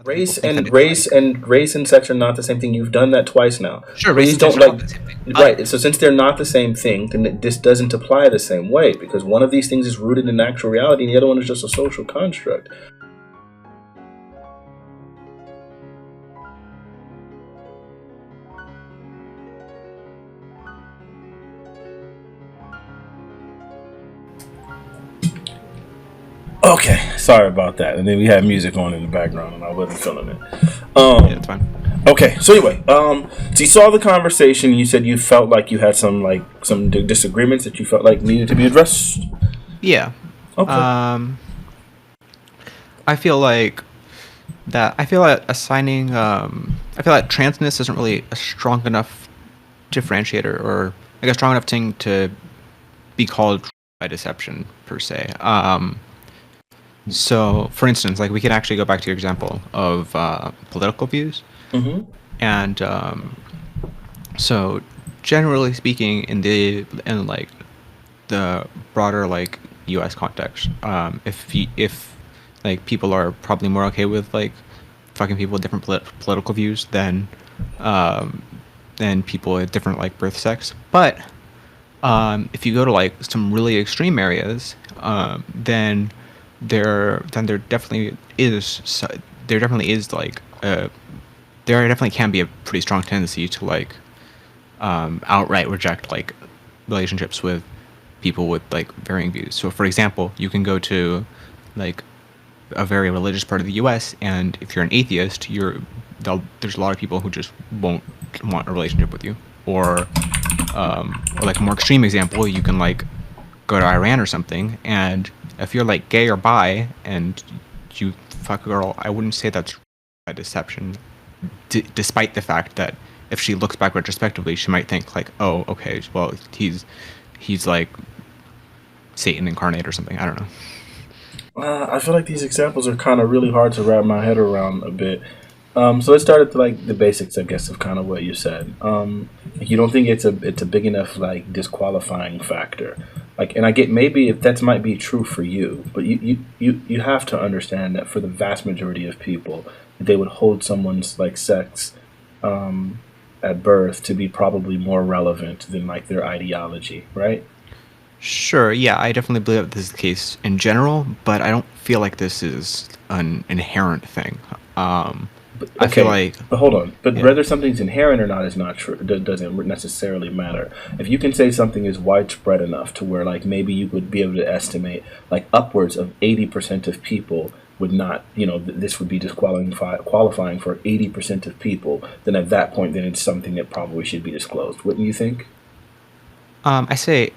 Other people think that it's like Race and sex are not the same thing. You've done that twice now. sure, race Please and sex don't are not like the same thing, but right. So since they're not the same thing, then this doesn't apply the same way because one of these things is rooted in actual reality, and the other one is just a social construct. Okay, sorry about that. And then we had music on in the background, and I wasn't feeling it. yeah, it's fine. Okay, so anyway, so you saw the conversation. You said you felt like you had some disagreements that you felt like needed to be addressed. Yeah. Okay. Um, I feel like I feel like assigning. I feel like transness isn't really a strong enough differentiator, or like a strong enough thing to be called by deception per se. So, for instance, like we could actually go back to your example of political views, Mm-hmm. and so generally speaking, in like the broader like U.S. context, if like people are probably more okay with like fucking people with different political views um, than people with different like birth sex. But if you go to like some really extreme areas, there definitely is there definitely is like there definitely can be a pretty strong tendency to like outright reject like relationships with people with like varying views. So, for example, you can go to like a very religious part of the U.S., and if you're an atheist, there's a lot of people who just won't want a relationship with you. Or like a more extreme example, you can like go to Iran or something, and if you're like gay or bi and you fuck a girl, I wouldn't say that's by deception, despite the fact that if she looks back retrospectively, she might think like, oh, okay, well, he's like Satan incarnate or something. I don't know. I feel like these examples are kind of really hard to wrap my head around a bit. So let's start at like the basics, I guess, of kind of what you said. You don't think it's a big enough like disqualifying factor, like, and I get maybe if that might be true for you, but you have to understand that for the vast majority of people, they would hold someone's like sex at birth to be probably more relevant than like their ideology, right? Sure, yeah, I definitely believe that this is the case in general, but I don't feel like this is an inherent thing. Um, But, I feel okay, like, but hold on. But yeah, whether something's inherent or not is not true. Doesn't necessarily matter. If you can say something is widespread enough to where, like, maybe you would be able to estimate, like, upwards of 80% of people would not, this would be qualifying for 80% of people, then at that point, then it's something that probably should be disclosed. Wouldn't you think? I say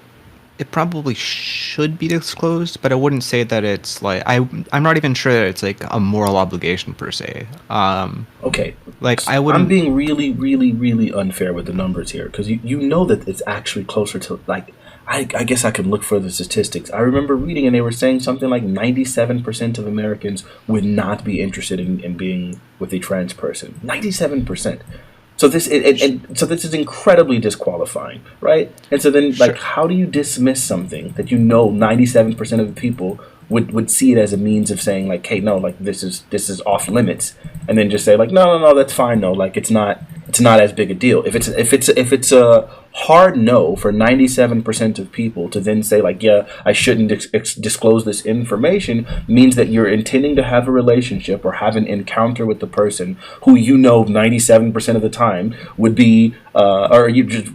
it probably should be disclosed, but I wouldn't say that it's like I'm not even sure that it's like a moral obligation per se. Okay, Like I I'm wouldn't. being really, really, really unfair with the numbers here because you know that it's actually closer to like I guess I can look for the statistics. I remember reading and they were saying something like 97% of Americans would not be interested in being with a trans person. 97%. So and so this is incredibly disqualifying, right? And so then like Sure. how do you dismiss something that 97% of the people would see it as a means of saying like, hey, no, like this is off limits, and then just say like, no, no, no, that's fine, no, like it's not as big a deal. If it's a hard no for 97% of people to then say like, yeah, I shouldn't disclose this information, means that you're intending to have a relationship or have an encounter with the person who 97% of the time would be or you just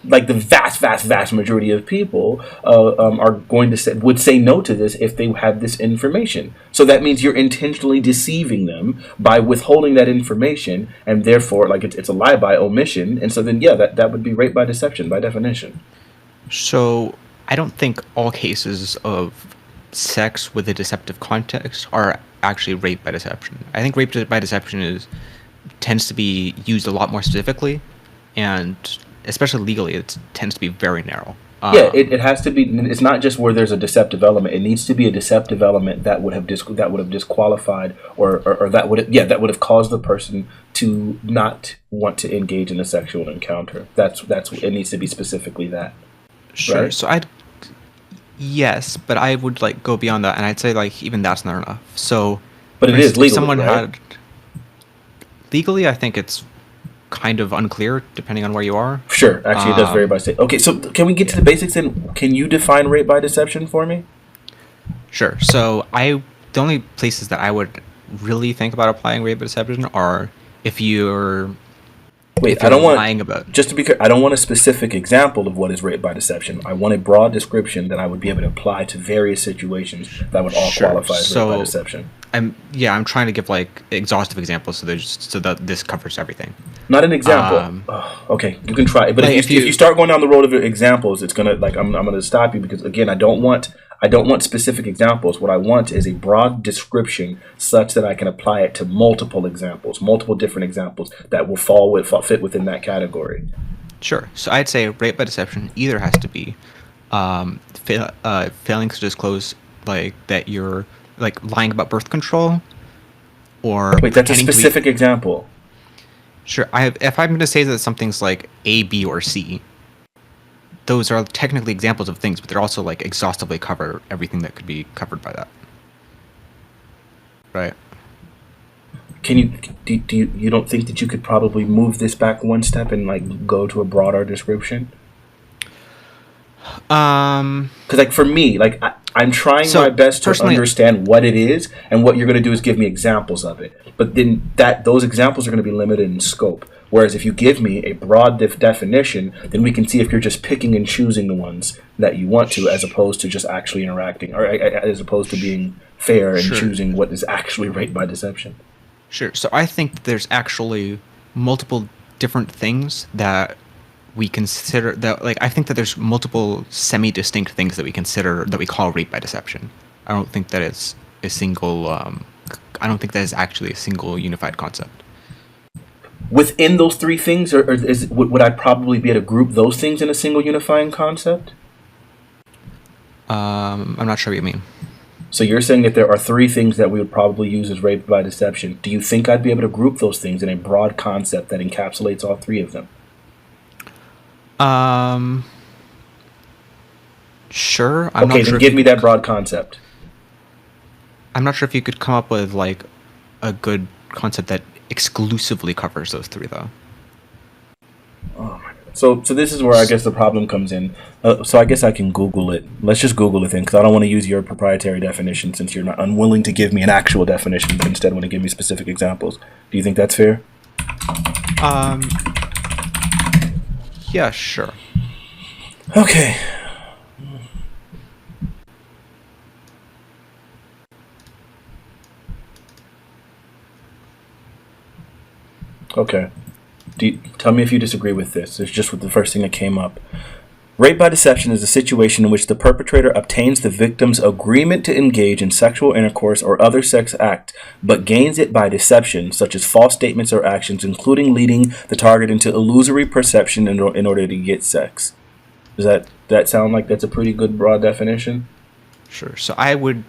like the vast majority of people are going to would say no to this if they had this information. So that means you're intentionally deceiving them by withholding that information, and therefore, like it's a lie by omission. And so then, yeah, that would be rape by deception by definition. So I don't think all cases of sex with a deceptive context are actually rape by deception. I think rape by deception is tends to be used a lot more specifically, and especially legally, it tends to be very narrow. Yeah, it has to be. It's not just where there's a deceptive element. It needs to be a deceptive element that would have that would have disqualified or that would that would have caused the person to not want to engage in a sexual encounter. That's it needs to be specifically that, Sure. right? So I'd yes, but I would like go beyond that, and I'd say like even that's not enough. So, But for it is instance, if legally, someone right? had Legally, I think it's kind of unclear depending on where you are. Sure, actually, it does vary by state. Okay, so can we get to Yeah. the basics then? Can you define rape by deception for me? Sure. So the only places that I would really think about applying rape by deception are if you're Wait, if I you're don't want, lying about. just to be clear, I don't want a specific example of what is rape by deception. I want a broad description that I would be able to apply to various situations that would all Sure. qualify as rape by So deception. I'm trying to give like exhaustive examples so that this covers everything. Not an example. Um, Ugh, okay, you can try it, but like if you start going down the road of examples, it's gonna like I'm gonna stop you because again, I don't want specific examples. What I want is a broad description such that I can apply it to multiple examples, multiple different examples that will fit within that category. Sure. So I'd say rape by deception either has to be failing to disclose like that you're like lying about birth control or Wait, that's a pretending to be. specific example. Sure. If I'm going to say that something's like A, B, or C, those are technically examples of things, but they're also like exhaustively cover everything that could be covered by that. Right. Can you you don't think that you could probably move this back one step and like go to a broader description? Because like for me, like I'm trying So my best to personally, understand what it is, and what you're going to do is give me examples of it. But then those examples are going to be limited in scope. Whereas if you give me a broad definition, then we can see if you're just picking and choosing the ones that you want to, as opposed to just actually interacting, or as opposed to being fair and sure. choosing what is actually rape by deception. Sure. So I think that there's actually multiple different things that we consider that like I think that there's multiple semi-distinct things that we consider that we call rape by deception. I don't think that it's a single I don't think that is actually a single unified concept. Within those three things, or would I probably be able to group those things in a single unifying concept? I'm not sure what you mean. So you're saying that there are three things that we would probably use as rape by deception. Do you think I'd be able to group those things in a broad concept that encapsulates all three of them? Sure. Okay, then give me that broad concept. I'm not sure if you could come up with like a good concept that exclusively covers those three though. Oh my God. So this is where I guess the problem comes in. So I guess I can Google it. Let's just Google it then, because I don't want to use your proprietary definition since you're not unwilling to give me an actual definition, but instead want to give me specific examples. Do you think that's fair? Um, yeah, sure. Okay. Okay. Tell me if you disagree with this. It's just with the first thing that came up. Rape by deception is a situation in which the perpetrator obtains the victim's agreement to engage in sexual intercourse or other sex act, but gains it by deception, such as false statements or actions, including leading the target into illusory perception in order to get sex. Does that sound like that's a pretty good broad definition? Sure. So I would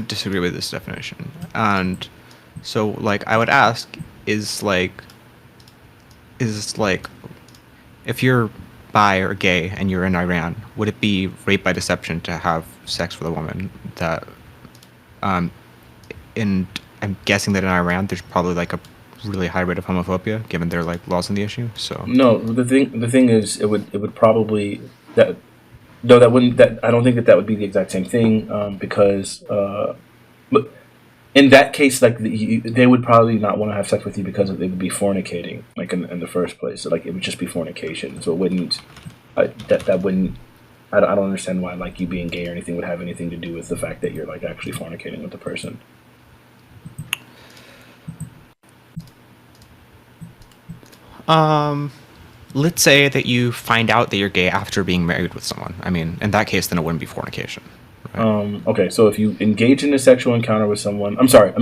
disagree with this definition. And so like I would ask is like if you're bi or gay and you're in Iran, would it be rape by deception to have sex with a woman that and I'm guessing that in Iran there's probably like a really high rate of homophobia given their like laws on the issue. So No, the thing is it would probably that no that wouldn't that I don't think that would be the exact same thing because but in that case like they would probably not want to have sex with you because they would be fornicating like in the first place. So like it would just be fornication. So it wouldn't that wouldn't I don't understand why like you being gay or anything would have anything to do with the fact that you're like actually fornicating with the person. let's say that you find out that you're gay after being married with someone. I mean, in that case, then it wouldn't be fornication. Right? Okay, so if you engage in a sexual encounter with someone, I'm sorry.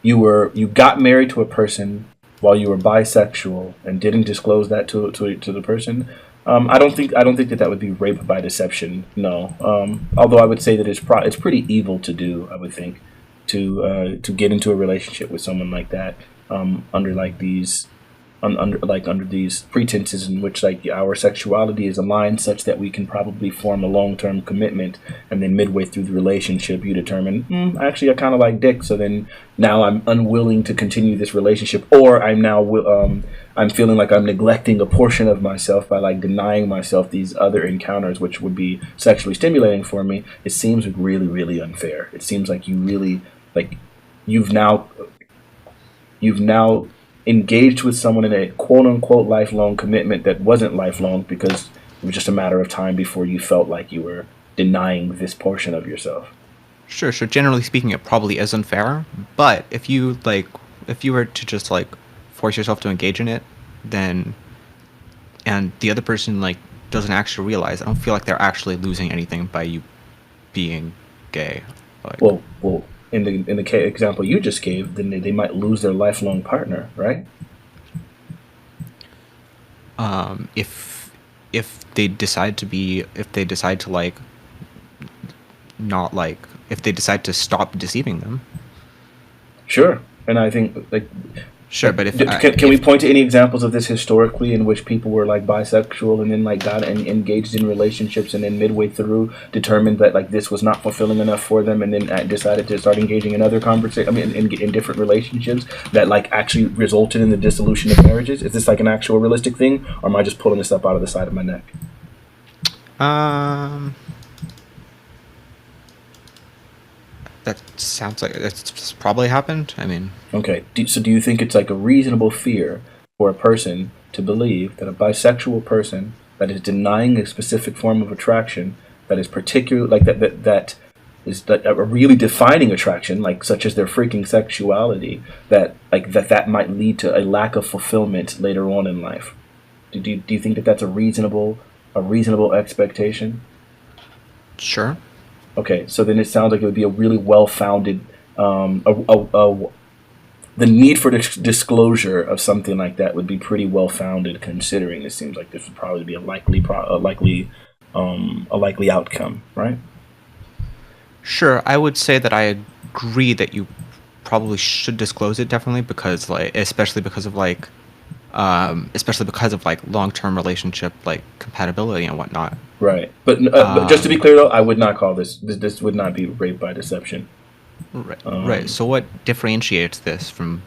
You got married to a person while you were bisexual and didn't disclose that to the person. I don't think that would be rape by deception. No. Although I would say that it's pretty evil to do. I would think to get into a relationship with someone like that under like these under these pretenses in which like our sexuality is aligned such that we can probably form a long-term commitment, and then midway through the relationship you determine, actually I kind of like dick, so then now I'm unwilling to continue this relationship, or I'm feeling like I'm neglecting a portion of myself by like denying myself these other encounters which would be sexually stimulating for me. It seems really, really unfair. It seems like you really like you've now engaged with someone in a quote unquote lifelong commitment that wasn't lifelong because it was just a matter of time before you felt like you were denying this portion of yourself. Sure. So generally speaking, it probably is unfair. But if you were to just like force yourself to engage in it, then and the other person like doesn't actually realize, I don't feel like they're actually losing anything by you being gay. Like, Well, in the example you just gave, then they might lose their lifelong partner, right? if they decide to be, if they decide to like not like, if they decide to stop deceiving them. Sure, and I think like Sure, but can we point to any examples of this historically in which people were like bisexual and then like got engaged in relationships and then midway through determined that like this was not fulfilling enough for them and then decided to start engaging in other conversation? I mean, in different relationships that like actually resulted in the dissolution of marriages? Is this like an actual realistic thing, or am I just pulling this up out of the side of my neck? That sounds like it's probably happened. I mean, Okay, so do you think it's like a reasonable fear for a person to believe that a bisexual person that is denying a specific form of attraction that is particular, like that is that a really defining attraction, like such as their freaking sexuality, that like that might lead to a lack of fulfillment later on in life? Do you think that that's a reasonable expectation? sure. Okay, so then it sounds like it would be a really well-founded, the need for disclosure of something like that would be pretty well-founded, considering it seems like this would probably be a likely outcome, right? Sure, I would say that I agree that you probably should disclose it, definitely, because like, especially because of like long-term relationship like compatibility and whatnot. Right, but just to be clear though, I would not call this would not be rape by deception. Right, right. So what differentiates this from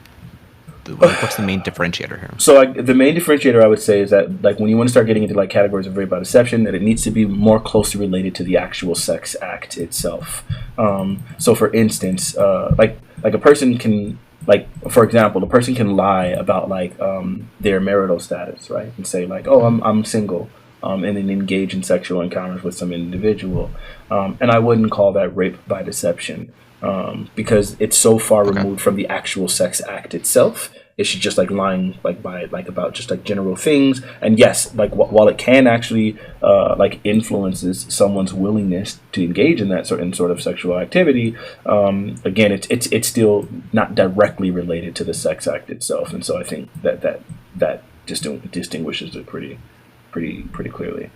what's the main differentiator here? So the main differentiator I would say is that like when you want to start getting into like categories of rape by deception, that it needs to be more closely related to the actual sex act itself. So for instance, like a person can, like for example, a person can lie about like their marital status, right, and say like, oh, I'm single. And then engage in sexual encounters with some individual, and I wouldn't call that rape by deception, because it's so far Okay. removed from the actual sex act itself. It's just like lying like by like about just like general things. And yes, like while it can actually like influences someone's willingness to engage in that sort of sexual activity, again, it's still not directly related to the sex act itself. And so I think that distinguishes it pretty clearly.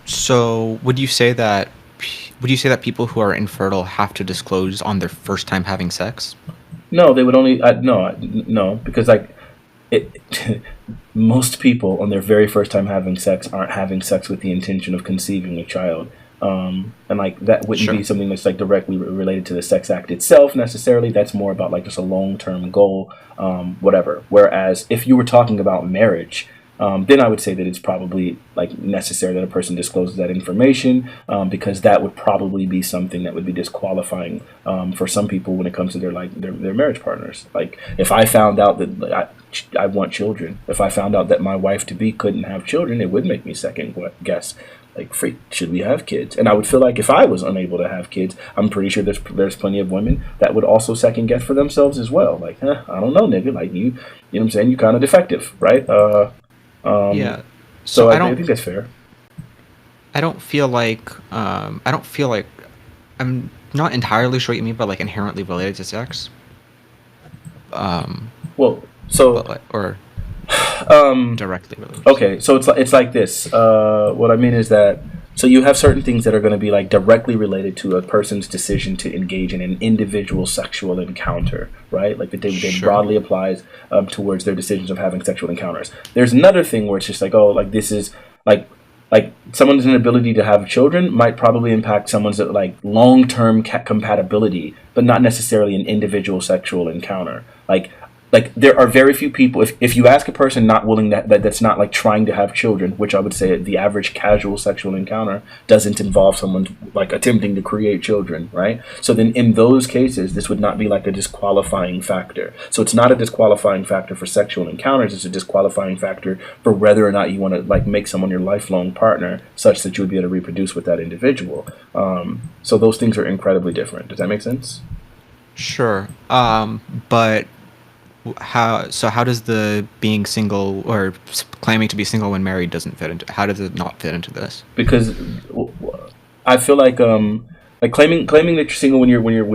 So would you say that people who are infertile have to disclose on their first time having sex? No, they would only no, because like it most people on their very first time having sex aren't having sex with the intention of conceiving a child. And like that wouldn't be Sure. something that's like directly related to the sex act itself necessarily. That's more about like just a long-term goal, whatever. Whereas if you were talking about marriage, then I would say that it's probably like necessary that a person discloses that information, because that would probably be something that would be disqualifying for some people when it comes to their marriage partners. Like if I found out that like, I want children, if I found out that my wife to be couldn't have children, it would make me second guess. Like, freak, should we have kids? And I would feel like if I was unable to have kids, I'm pretty sure there's plenty of women that would also second guess for themselves as well. Like, I don't know, nigga. Like you know what I'm saying? You kind of defective, right? Yeah. So So I think that's fair. I don't feel like I'm not entirely sure what you mean by like inherently related to sex. Well, so But like, or directly related. okay, so it's like this. What I mean is that So you have certain things that are going to be like directly related to a person's decision to engage in an individual sexual encounter, right? Like they Sure. broadly applies towards their decisions of having sexual encounters. There's another thing where it's just like, oh, like this is like someone's inability to have children might probably impact someone's like long-term compatibility, but not necessarily an individual sexual encounter. Like there are very few people, if you ask a person not willing that's not like trying to have children, which I would say the average casual sexual encounter doesn't involve someone like attempting to create children, right? So then in those cases this would not be like a disqualifying factor. So it's not a disqualifying factor for sexual encounters, it's a disqualifying factor for whether or not you want to like make someone your lifelong partner such that you would be able to reproduce with that individual. So those things are incredibly different. Does that make sense? Sure. But how does the being single or claiming to be single when married doesn't fit into, how does it not fit into this? Because I feel like claiming that you're single when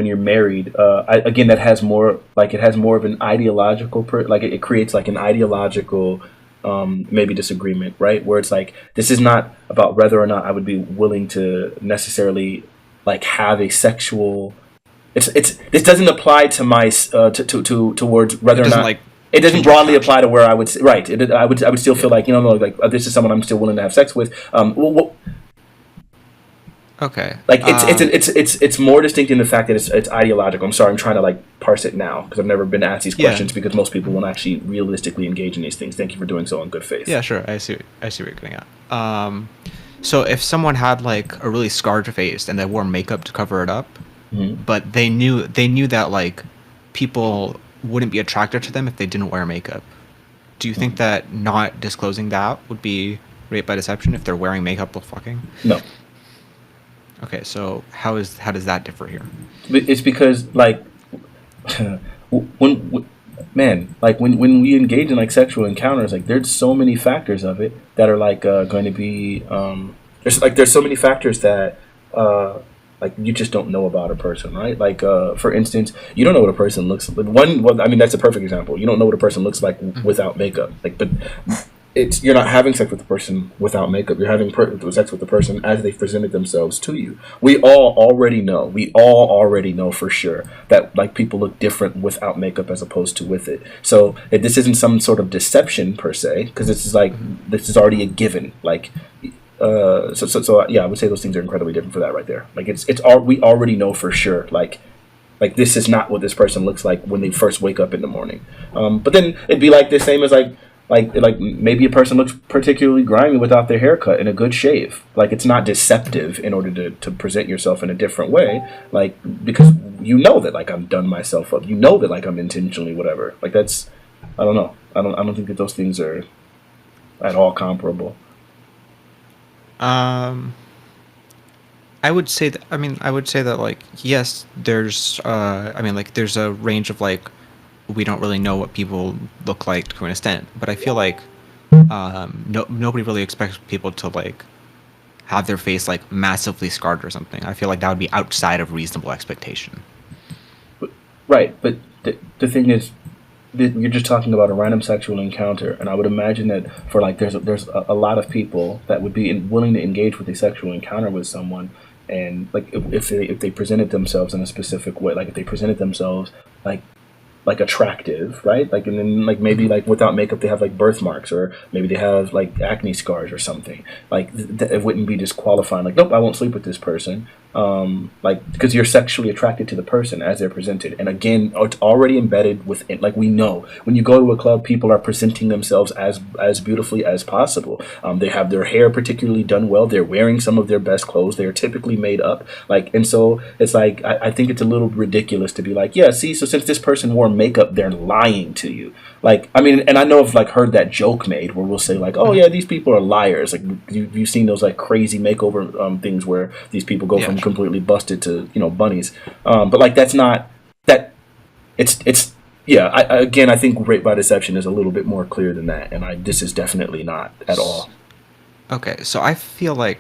you're married. Again, that has more like it has more of an ideological like it creates like an ideological maybe disagreement, right? Where it's like this is not about whether or not I would be willing to necessarily like have a sexual. It's this doesn't apply to my towards It whether or doesn't not like it doesn't change your broadly passion. apply to where I would right. I would still feel like like this is someone I'm still willing to have sex with. Okay. Like it's more distinct in the fact that it's ideological. I'm sorry, I'm trying to like parse it now because I've never been asked these Yeah. questions because most people won't actually realistically engage in these things. Thank you for doing so in good faith. Yeah, sure. I see what you're getting at. So if someone had like a really scarred face and they wore makeup to cover it up, Hmm. but they knew that like people wouldn't be attracted to them if they didn't wear makeup. Do you think that not disclosing that would be rape by deception if they're wearing makeup while fucking? No, Okay, so how does that differ here? it's because like when man like when we engage in like sexual encounters, like there's so many factors of it that are like going to be there's so many factors that like you just don't know about a person, right? Like for instance, you don't know what a person looks like. Well, I mean that's a perfect example. You don't know what a person looks like without makeup. Like, but it's you're not having sex with the person without makeup. You're having sex with the person as they've presented themselves to you. We all already know. We all already know for sure that like people look different without makeup as opposed to with it. So if this isn't some sort of deception per se, because this is like this is already a given. Like so yeah, I would say those things are incredibly different for that right there. Like it's all we already know for sure. Like this is not what this person looks like when they first wake up in the morning. But then it'd be like the same as like maybe a person looks particularly grimy without their haircut and a good shave. Like it's not deceptive in order to present yourself in a different way. Like because you know that like I'm done myself up. You know that like I'm intentionally whatever. Like that's I don't know. I don't think that those things are at all comparable. Um, I would say that. I mean, I would say that like yes, there's. I mean, like there's a range of like we don't really know what people look like to an extent, but I feel like nobody really expects people to like have their face like massively scarred or something. I feel like that would be outside of reasonable expectation. Right, but the thing is, you're just talking about a random sexual encounter, and I would imagine that for like there's a lot of people that would be willing to engage with a sexual encounter with someone, and like if they presented themselves in a specific way, like if they presented themselves like attractive, right? Like and then like maybe like without makeup they have like birthmarks or maybe they have like acne scars or something. Like it wouldn't be disqualifying. Like nope, I won't sleep with this person. Like because you're sexually attracted to the person as they're presented, and again, it's already embedded within. Like we know when you go to a club, people are presenting themselves as beautifully as possible. They have their hair particularly done well. They're wearing some of their best clothes. They are typically made up. Like and so it's like I think it's a little ridiculous to be like, yeah, see, so since this person wore makeup, they're lying to you. Like I mean, and I know I've like heard that joke made where we'll say like, oh yeah, these people are liars. Like you've seen those like crazy makeover things where these people go Yeah, from sure. completely busted to bunnies. But like that's not that. It's yeah. Again, I think rape by deception is a little bit more clear than that, and this is definitely not at all. Okay, so I feel like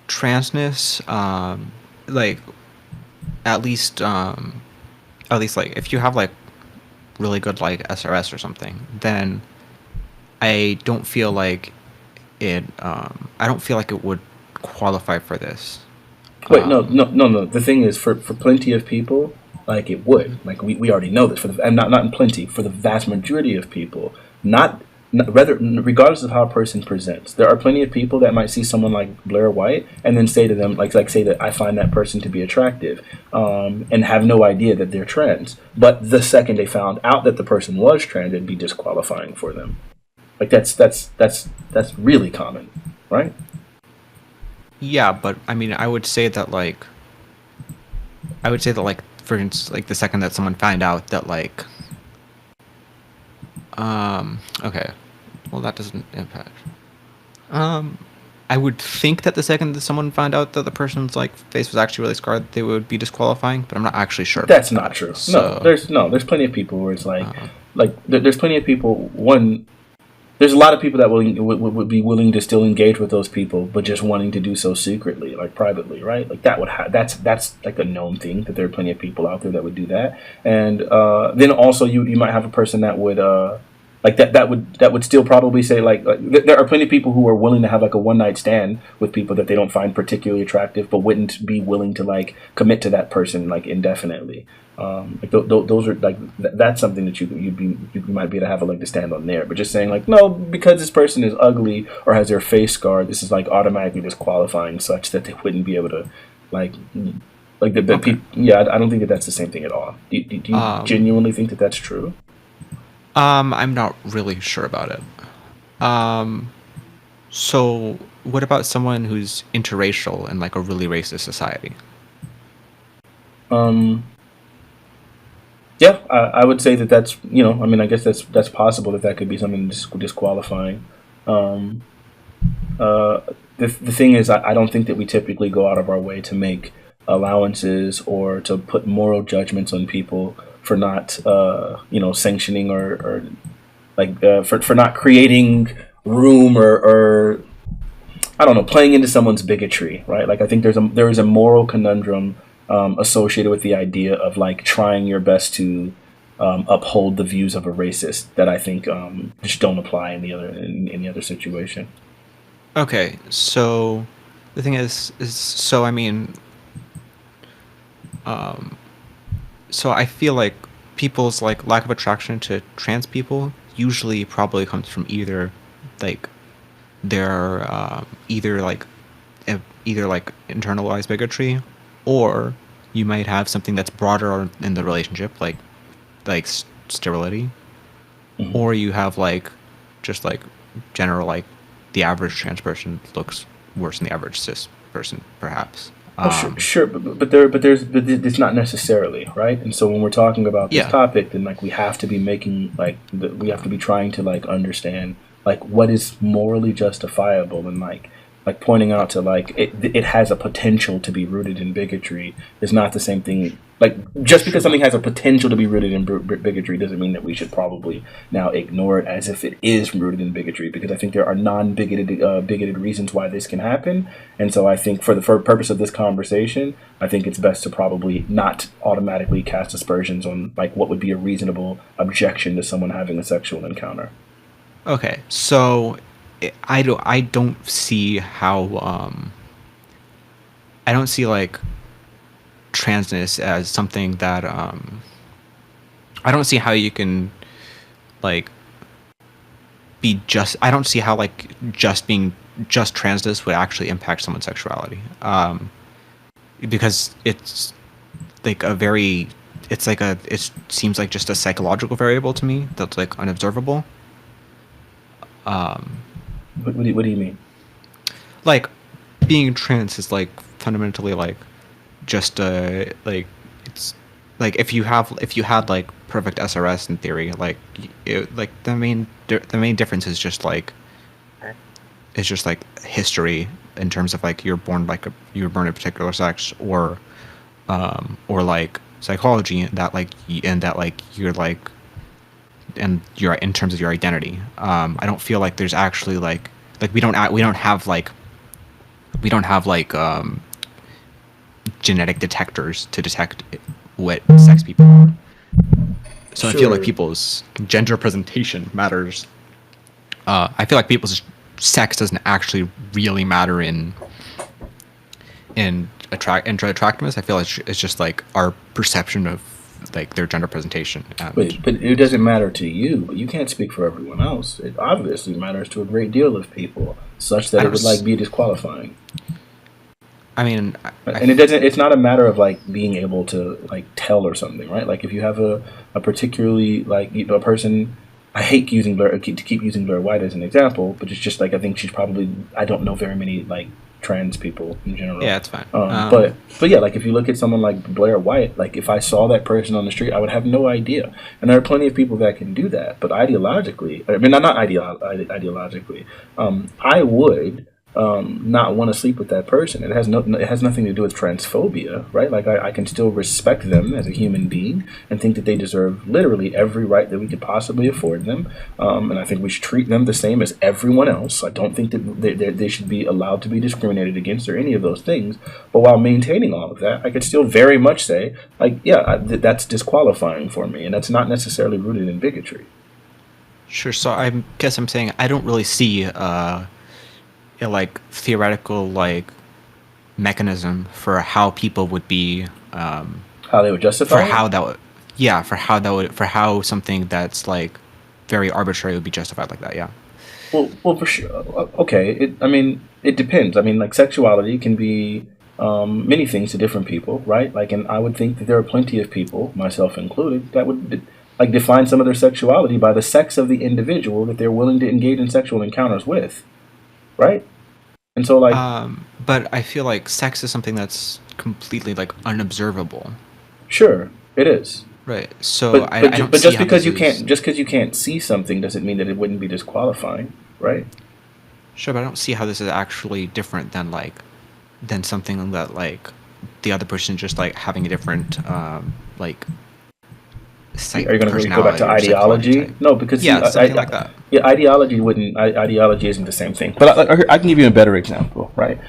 transness, like at least, at least like if you have like really good like SRS or something, then I don't feel like it. I don't feel like it would qualify for this. Wait, no. The thing is, for plenty of people, like it would. Like we already know this. And not in plenty. For the vast majority of people, rather regardless of how a person presents, there are plenty of people that might see someone like Blair White and then say to them like say that I find that person to be attractive, and have no idea that they're trans. But the second they found out that the person was trans, it'd be disqualifying for them. Like that's really common, right? Yeah, but I mean, I would say that, for instance, like the second that someone find out that, like, okay, well, that doesn't impact. Um, I would think that the second that someone found out that the person's like face was actually really scarred, they would be disqualifying, but I'm not actually sure about That's not that. true. So, There's plenty of people where it's uh, there's plenty of people. One, there's a lot of people that would be willing to still engage with those people, but just wanting to do so secretly, like privately, right? Like that's like a known thing that there are plenty of people out there that would do that. And then also you might have a person that would like that would still probably say there are plenty of people who are willing to have like a one night stand with people that they don't find particularly attractive, but wouldn't be willing to like commit to that person like indefinitely. Those are like that's something that you might be able to have a leg to stand on there. But just saying like no, because this person is ugly or has their face scarred, this is like automatically disqualifying such that they wouldn't be able to like the okay. people. Yeah, I don't think that that's the same thing at all. Do you Um, genuinely think that that's true? I'm not really sure about it. Um, so what about someone who's interracial in like a really racist society? Um, yeah, I would say that that's I mean I guess that's possible that that could be something disqualifying. Um, Uh, the thing is, I don't think that we typically go out of our way to make allowances or to put moral judgments on people for not, sanctioning or for not creating room or I don't know, playing into someone's bigotry, right? Like I think there is a moral conundrum associated with the idea of like trying your best to uphold the views of a racist that I think just don't apply in the other situation. Okay, so the thing is so I mean, um, so I feel like people's like lack of attraction to trans people usually probably comes from like their either like internalized bigotry, or you might have something that's broader in the relationship, like sterility, Mhm. or you have like just like general like the average trans person looks worse than the average cis person, perhaps. Oh, sure, but it's not necessarily right. And so when we're talking about this Yeah. topic, then like we have to be making we have to be trying to like understand like what is morally justifiable and like pointing out to like it has a potential to be rooted in bigotry is not the same thing. Like just because Sure, but something has a potential to be rooted in bigotry doesn't mean that we should probably now ignore it as if it is rooted in bigotry. Because I think there are non-bigoted bigoted reasons why this can happen, and so I think for purpose of this conversation, I think it's best to probably not automatically cast aspersions on like what would be a reasonable objection to someone having a sexual encounter. okay. So I don't see how I don't see like transness as something that I don't see how you can like be just I don't see how like just being just transness would actually impact someone's sexuality. Because like a very it seems like just a psychological variable to me that's like unobservable. Um What do you mean? like being trans is like fundamentally like just like it's like if you had like perfect SRS in theory, like like the main difference is just like history in terms of like you were born a particular sex, or like psychology, and that like you're like and you're in terms of your identity. I don't feel like there's actually like we don't have like genetic detectors to detect what sex people are. So I feel like Sure. people's gender presentation matters. I feel like people's sex doesn't actually really matter attractiveness. I feel like it's just like our perception of like their gender presentation. And But it doesn't matter to you. But you can't speak for everyone else. It obviously matters to a great deal of people, such that I it don't. would like be disqualifying. I mean, And it doesn't. It's not a matter of like being able to like tell or something, right? Like if you have a particularly like a person. I hate using Blair to keep using Blair White as an example, but it's just like I think she's probably I don't know very many like trans people in general. yeah, it's fine. But yeah, like if you look at someone like Blair White, like if I saw that person on the street, I would have no idea. And there are plenty of people that can do that. But ideologically, I mean, not ideologically, I would not want to sleep with that person. It has nothing to do with transphobia, right? Like I can still respect them as a human being and think that they deserve literally every right that we could possibly afford them. And I think we should treat them the same as everyone else. I don't think that they should be allowed to be discriminated against or any of those things. But while maintaining all of that, I could still very much say, like, yeah, that's disqualifying for me, and that's not necessarily rooted in bigotry. Sure. So I guess I'm saying I don't really see a like theoretical like mechanism for how people would be How they would for justify it? how that would yeah for how something that's like very arbitrary would be justified like that. Yeah. Well, for sure. Okay. I mean, it depends. I mean, like sexuality can be many things to different people, right? Like, and I would think that there are plenty of people, myself included, that would like define some of their sexuality by the sex of the individual that they're willing to engage in sexual encounters with, right? And so, like, But I feel like sex is something that's completely like unobservable, sure, it is. right? So I don't But see just how because this you is can't just because you can't see something doesn't mean that it wouldn't be disqualifying, right? sure, but I don't see how this is actually different than something that like the other person just like having a different like Are you going to really go back to personality or psychology ideology? type. No, because see, Yeah, something like that. yeah, ideology wouldn't. Ideology isn't the same thing. But I can give you a better example, right?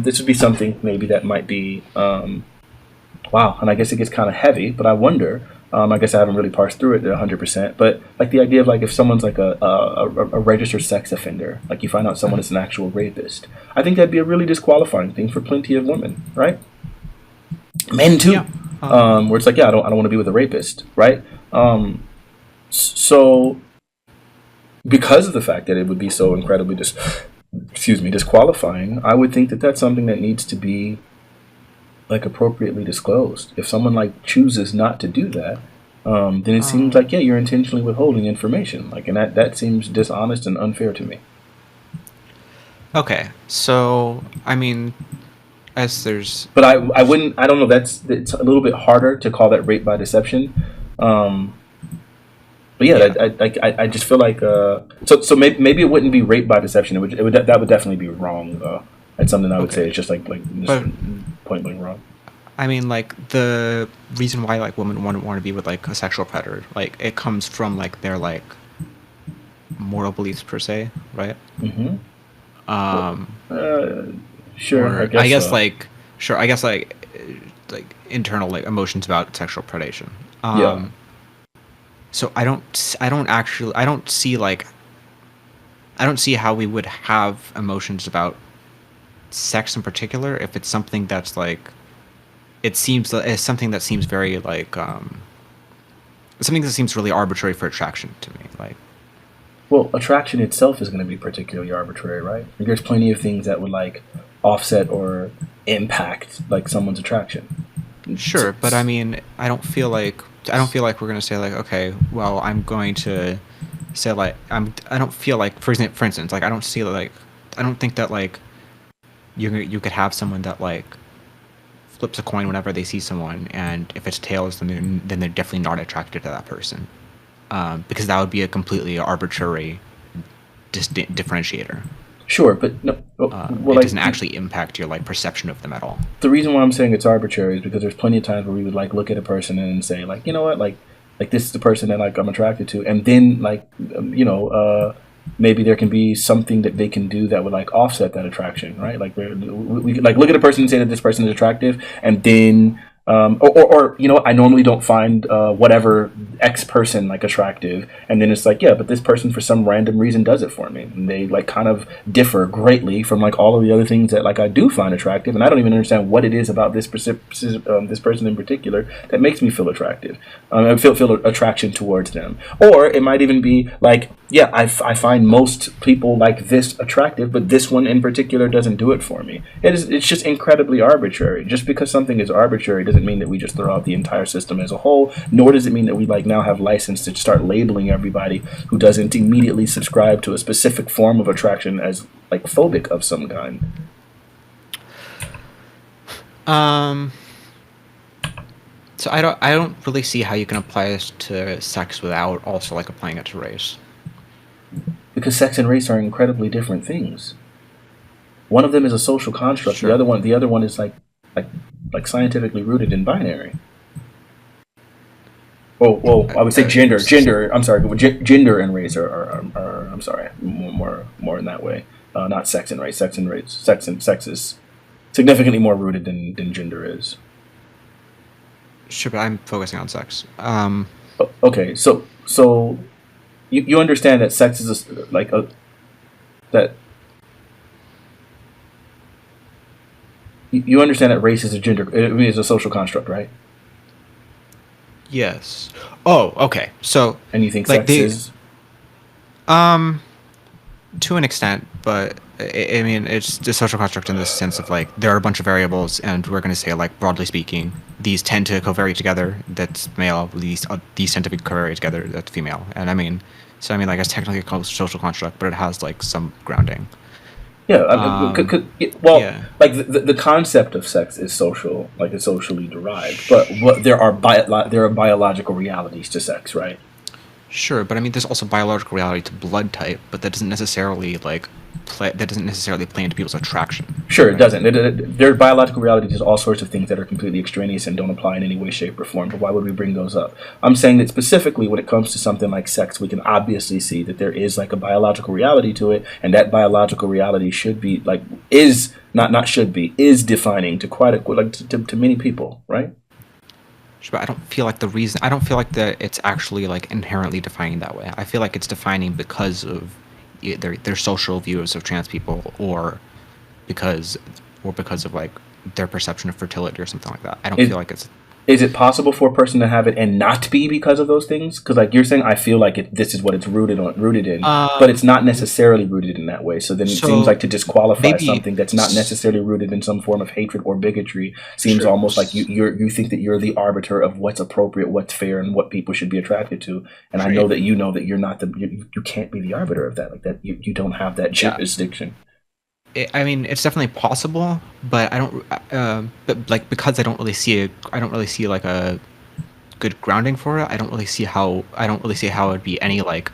This would be something maybe that might be wow, and I guess it gets kind of heavy. But I wonder. I guess I haven't really parsed through it 100%. But like the idea of like if someone's like a registered sex offender, like you find out someone is an actual rapist, I think that'd be a really disqualifying thing for plenty of women, right? Men too, Yeah. where it's like, yeah, I don't want to be with a rapist, right? So because of the fact that it would be so incredibly disqualifying, I would think that that's something that needs to be like appropriately disclosed. If someone like chooses not to do that, then it seems like, yeah, you're intentionally withholding information, like, and that seems dishonest and unfair to me. Okay, so I mean, as there's But I wouldn't. I don't know. It's a little bit harder to call that rape by deception. Um, but yeah, yeah, I just feel like so maybe it wouldn't be rape by deception. It would that would definitely be wrong though. That's something I would say okay, is just just but point blank wrong. I mean, like the reason why like women want to be with like a sexual predator, like it comes from like their like moral beliefs per se, right? Hmm. Um, Sure, I or I guess guess so. like sure, I guess like internal like emotions about sexual predation. Yeah, So I don't see how we would have emotions about sex in particular if it's something that's like it's something that seems very like something that seems really arbitrary for attraction to me. Like well, attraction itself is going to be particularly arbitrary, right? Like, there's plenty of things that would like offset or impact like someone's attraction. sure, but I mean I don't feel like we're gonna say like okay, well I'm going to say like I don't feel like for instance like I don't think that like you could have someone that like flips a coin whenever they see someone, and if it's tails, then they're definitely not attracted to that person, because that would be a completely arbitrary differentiator. Sure, but no. Well, It like doesn't actually impact your like perception of them at all. the reason why I'm saying it's arbitrary is because there's plenty of times where we would like look at a person and say like, you know what, like this is the person that like I'm attracted to, and then like maybe there can be something that they can do that would like offset that attraction, right? Like we could like look at a person and say that this person is attractive, and then or I normally don't find whatever X person like attractive, and then it's like, yeah, but this person for some random reason does it for me, and they like kind of differ greatly from like all of the other things that like I do find attractive, and I don't even understand what it is about this person in particular that makes me feel attractive. I feel attraction towards them, or it might even be like, yeah, I find most people like this attractive, but this one in particular doesn't do it for me. It's just incredibly arbitrary. Just because something is arbitrary doesn't mean that we just throw out the entire system as a whole, nor does it mean that we like now have license to start labeling everybody who doesn't immediately subscribe to a specific form of attraction as like phobic of some kind. Um, so I don't really see how you can apply this to sex without also like applying it to race. Because sex and race are incredibly different things. One of them is a social construct. Sure. The other one is like like scientifically rooted in binary. Well, I would say gender. Gender. I'm sorry. Gender and race are I'm sorry, more in that way. Not sex and race. Sex is significantly more rooted than gender is. Sure, but I'm focusing on sex. Okay, so you understand that sex is that you understand that race is a gender. I mean, it's a social construct, right? Yes. Oh, okay. So, And you think like sex the is um, to an extent, but I mean, it's the social construct in the sense of like there are a bunch of variables, and we're going to say like broadly speaking, these tend to covary together. That's male. These tend to be covary together. That's female. And I mean, so I mean, like it's technically a social construct, but it has like some grounding. yeah. I mean, Um, well, yeah. like the concept of sex is social, like it's socially derived, but there are biological realities to sex, right? Sure, but I mean, there's also biological reality to blood type, but that doesn't necessarily like play into people's attraction, Sure, it right? doesn't. There are biological realities, all sorts of things that are completely extraneous and don't apply in any way, shape, or form. But why would we bring those up? I'm saying that specifically when it comes to something like sex, we can obviously see that there is like a biological reality to it, and that biological reality should be like is not should be is defining to quite a like to many people, right? Sure, but I don't feel like the reason. I don't feel like that it's actually like inherently defining that way. I feel like it's defining because of their social views of trans people, because because of like their perception of fertility or something like that. I don't Is feel like it's is it possible for a person to have it and not be because of those things? Because like you're saying, I feel like this is what it's rooted in, but it's not um necessarily rooted in that way. So then it seems so like to disqualify maybe something that's not necessarily rooted in some form of hatred or bigotry seems sure. almost like you think that you're the arbiter of what's appropriate, what's fair, and what people should be attracted to. And I Sure. know that you know that you're not you can't be the arbiter of that. Like that you don't have that Yeah. jurisdiction. I mean, it's definitely possible, but I don't. But like because I don't really see like a good grounding for it. I don't really see how it'd be any like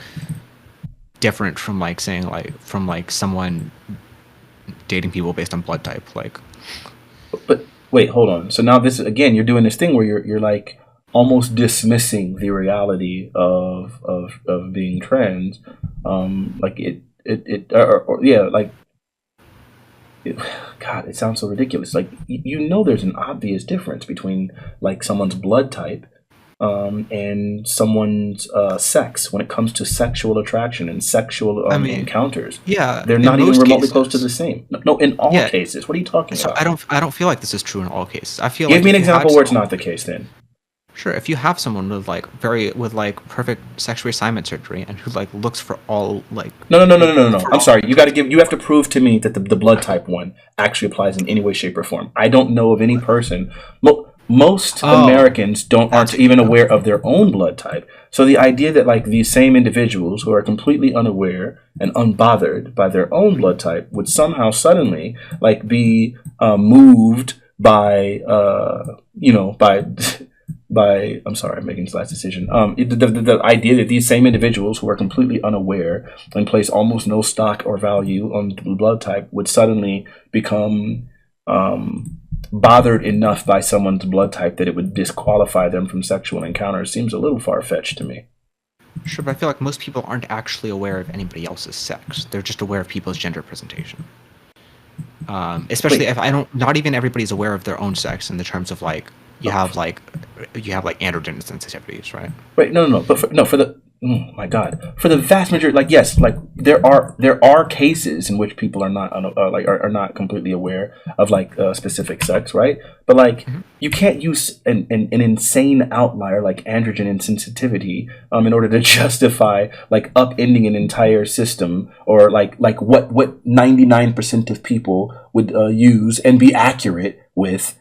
different from like saying like from like someone dating people based on blood type. Like, But wait, hold on. So now this again, you're doing this thing where you're like almost dismissing the reality of being trans. Like yeah, like it, God, it sounds so ridiculous. Like you know, there's an obvious difference between like someone's blood type and someone's sex when it comes to sexual attraction and sexual I mean, encounters. yeah, They're in not even most remotely close to cases, the same. No, in all yeah. cases. What are you talking So about? I don't feel like this is true in all cases. I feel Give like me an if you had example where it's someone, not the case then. sure, if you have someone with like perfect sex reassignment surgery and who like looks for all like for I'm all sorry. traits. You have to prove to me that the blood type one actually applies in any way, shape, or form. I don't know of any person. Most Oh, Americans that's aren't what you even mean. Okay. aware of their own blood type. So the idea that like these same individuals who are completely unaware and unbothered by their own blood type would somehow suddenly like be moved by by by I'm sorry, I'm making this last decision. The idea that these same individuals who are completely unaware and place almost no stock or value on the blood type would suddenly become bothered enough by someone's blood type that it would disqualify them from sexual encounters seems a little far fetched to me. Sure, but I feel like most people aren't actually aware of anybody else's sex. They're just aware of people's gender presentation. Especially Wait, if I don't, not even everybody's aware of their own sex in the terms of like, you have like androgen sensitivities, right? Right? No, no, no. But for the oh my God, for the vast majority, like yes, like there are cases in which people are not are not completely aware of like specific sex, right? But like Hmm. you can't use an insane outlier like androgen insensitivity in order to justify like upending an entire system or like what 99% of people would use and be accurate with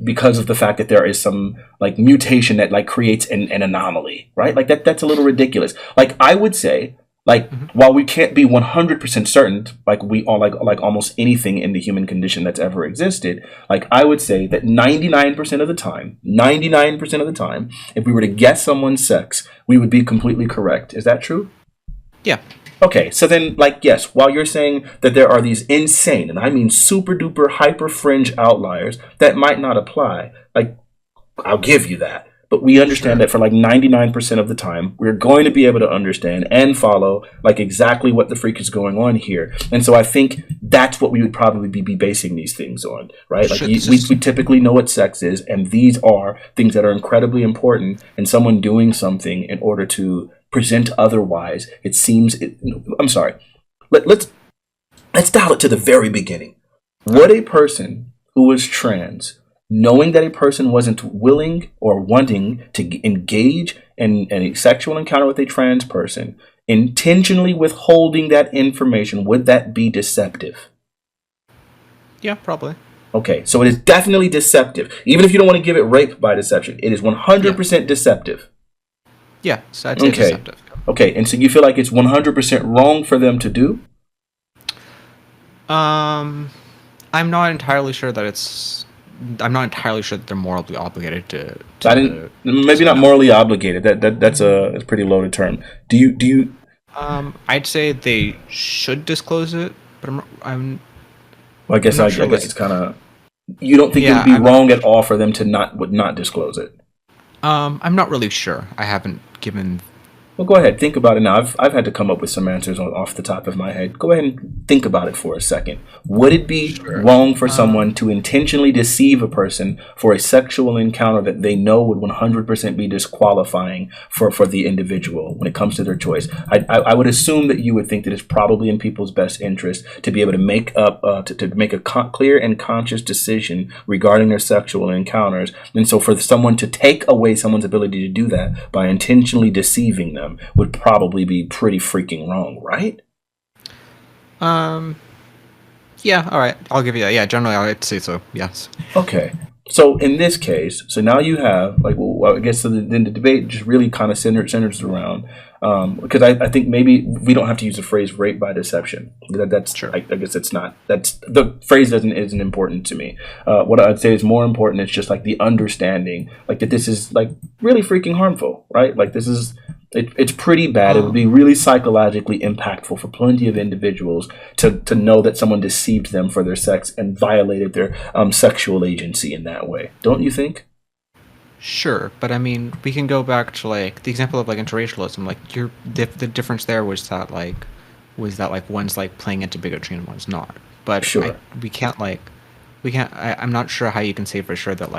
because of the fact that there is some like mutation that like creates an anomaly, right? Like that's a little ridiculous. Like I would say, like Hmm. while we can't be 100% certain, like we all like almost anything in the human condition that's ever existed, like I would say that 99% of the time, 99% of the time, if we were to guess someone's sex, we would be completely correct. Is that true? Yeah. Okay, so then, like, yes, while you're saying that there are these insane, and I mean super duper hyper fringe outliers that might not apply, like, I'll give you that. But we understand Sure. that for like 99% of the time, we're going to be able to understand and follow like exactly what the freak is going on here. And so I think that's what we would probably be basing these things on, right? Like Sure. This we is typically know what sex is, and these are things that are incredibly important. And someone doing something in order to present otherwise, it seems. I'm sorry. Let's dial it to the very beginning. okay. Would a person who was trans, knowing that a person wasn't willing or wanting to engage in a sexual encounter with a trans person, intentionally withholding that information, would that be deceptive? Yeah, probably. Okay, so it is definitely deceptive. Even if you don't want to give it rape by deception, it is Yeah. 100% deceptive. Yeah. So I'd say Okay. deceptive. Okay, and so you feel like it's 100% wrong for them to do? Um, I'm not entirely sure that it's. I'm not entirely sure that they're morally obligated I didn't, to maybe say not no. morally obligated. That's a pretty loaded term. Do you I'd say they should disclose it, but Well, I'm I not sure. guess it's Like, kind of. You don't think it would yeah, be wrong at all for them to not would not disclose it? I'm not really sure. I haven't given. Well, go ahead. Think about it now. I've had to come up with some answers off the top of my head. Go ahead and think about it for a second. Would it be Sure. wrong for someone to intentionally deceive a person for a sexual encounter that they know would 100% be disqualifying for the individual when it comes to their choice? I would assume that you would think that it's probably in people's best interest to be able to make up to make a clear and conscious decision regarding their sexual encounters. And so for someone to take away someone's ability to do that by intentionally deceiving them would probably be pretty freaking wrong, right? Um, yeah, all right. I'll give you that. Yeah, generally, I'd say so. Yes. Okay. So in this case, so now you have like, well, I guess so then the debate just really kind of centers around because I think maybe we don't have to use the phrase rape by deception. That's Sure. I guess it's not that's the phrase doesn't isn't important to me. What I'd say is more important is just like the understanding, like that this is like really freaking harmful, right? Like this is it's pretty bad. It would be Um, really psychologically impactful for plenty of individuals to know that someone deceived them for their sex and violated their sexual agency in that way. Don't you think? sure, but I mean, we can go back to like the example of like interracialism. Like, the difference there was that like one's like playing into bigotry and one's not. But Sure. we can't like we can't. I'm not sure how you can say for sure that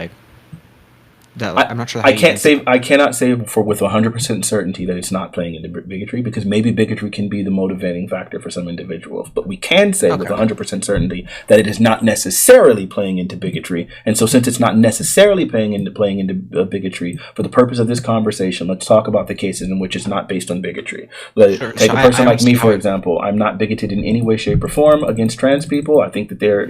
I, I'm not sure how I you can't can say. say I cannot say for with 100% certainty that it's not playing into bigotry because maybe bigotry can be the motivating factor for some individuals, but we can say with Okay. 100% certainty that it is not necessarily playing into bigotry. And so since it's not necessarily playing into bigotry for the purpose of this conversation, let's talk about the cases in which it's not based on bigotry. Sure. Take So a I person don't like me see how for it. example. I'm not bigoted in any way shape or form against trans people. I think that they're,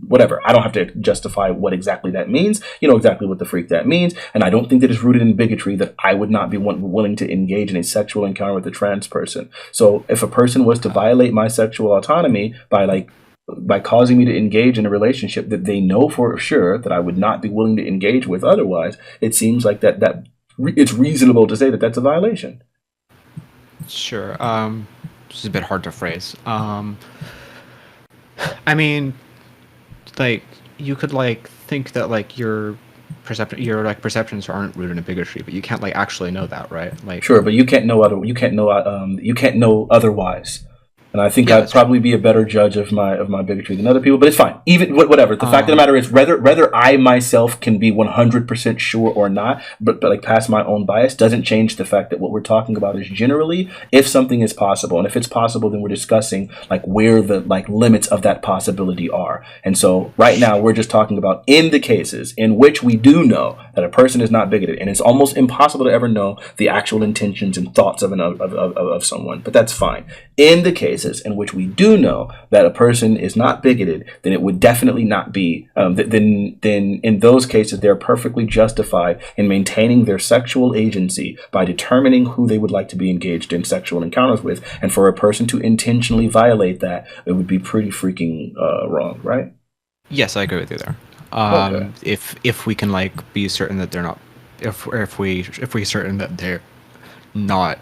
whatever. I don't have to justify what exactly that means. You know exactly what the freak that means, and I don't think that is rooted in bigotry that I would not be willing to engage in a sexual encounter with a trans person. So if a person was to violate my sexual autonomy by causing me to engage in a relationship that they know for sure that I would not be willing to engage with otherwise, it seems like it's reasonable to say that that's a violation. Sure. This is a bit hard to phrase. I mean, like you could like think that like your like perceptions aren't rooted in bigotry, but you can't like actually know that, right? Like, Sure, but you can't know otherwise. And I think Yeah, I'd that's true. probably be a better judge of my bigotry than other people. But it's fine. Even whatever. The fact of the Um, matter is, whether I myself can be 100% sure or not, but like past my own bias, doesn't change the fact that what we're talking about is generally if something is possible, and if it's possible, then we're discussing like where the like limits of that possibility are. And so right now we're just talking about in the cases in which we do know that a person is not bigoted, and it's almost impossible to ever know the actual intentions and thoughts of someone. But that's fine. In the cases in which we do know that a person is not bigoted, then it would definitely not be. Then in those cases, they're perfectly justified in maintaining their sexual agency by determining who they would like to be engaged in sexual encounters with. And for a person to intentionally violate that, it would be pretty freaking wrong, right? yes, I agree with you there. Okay. If we can like be certain that they're not, if we certain that they're not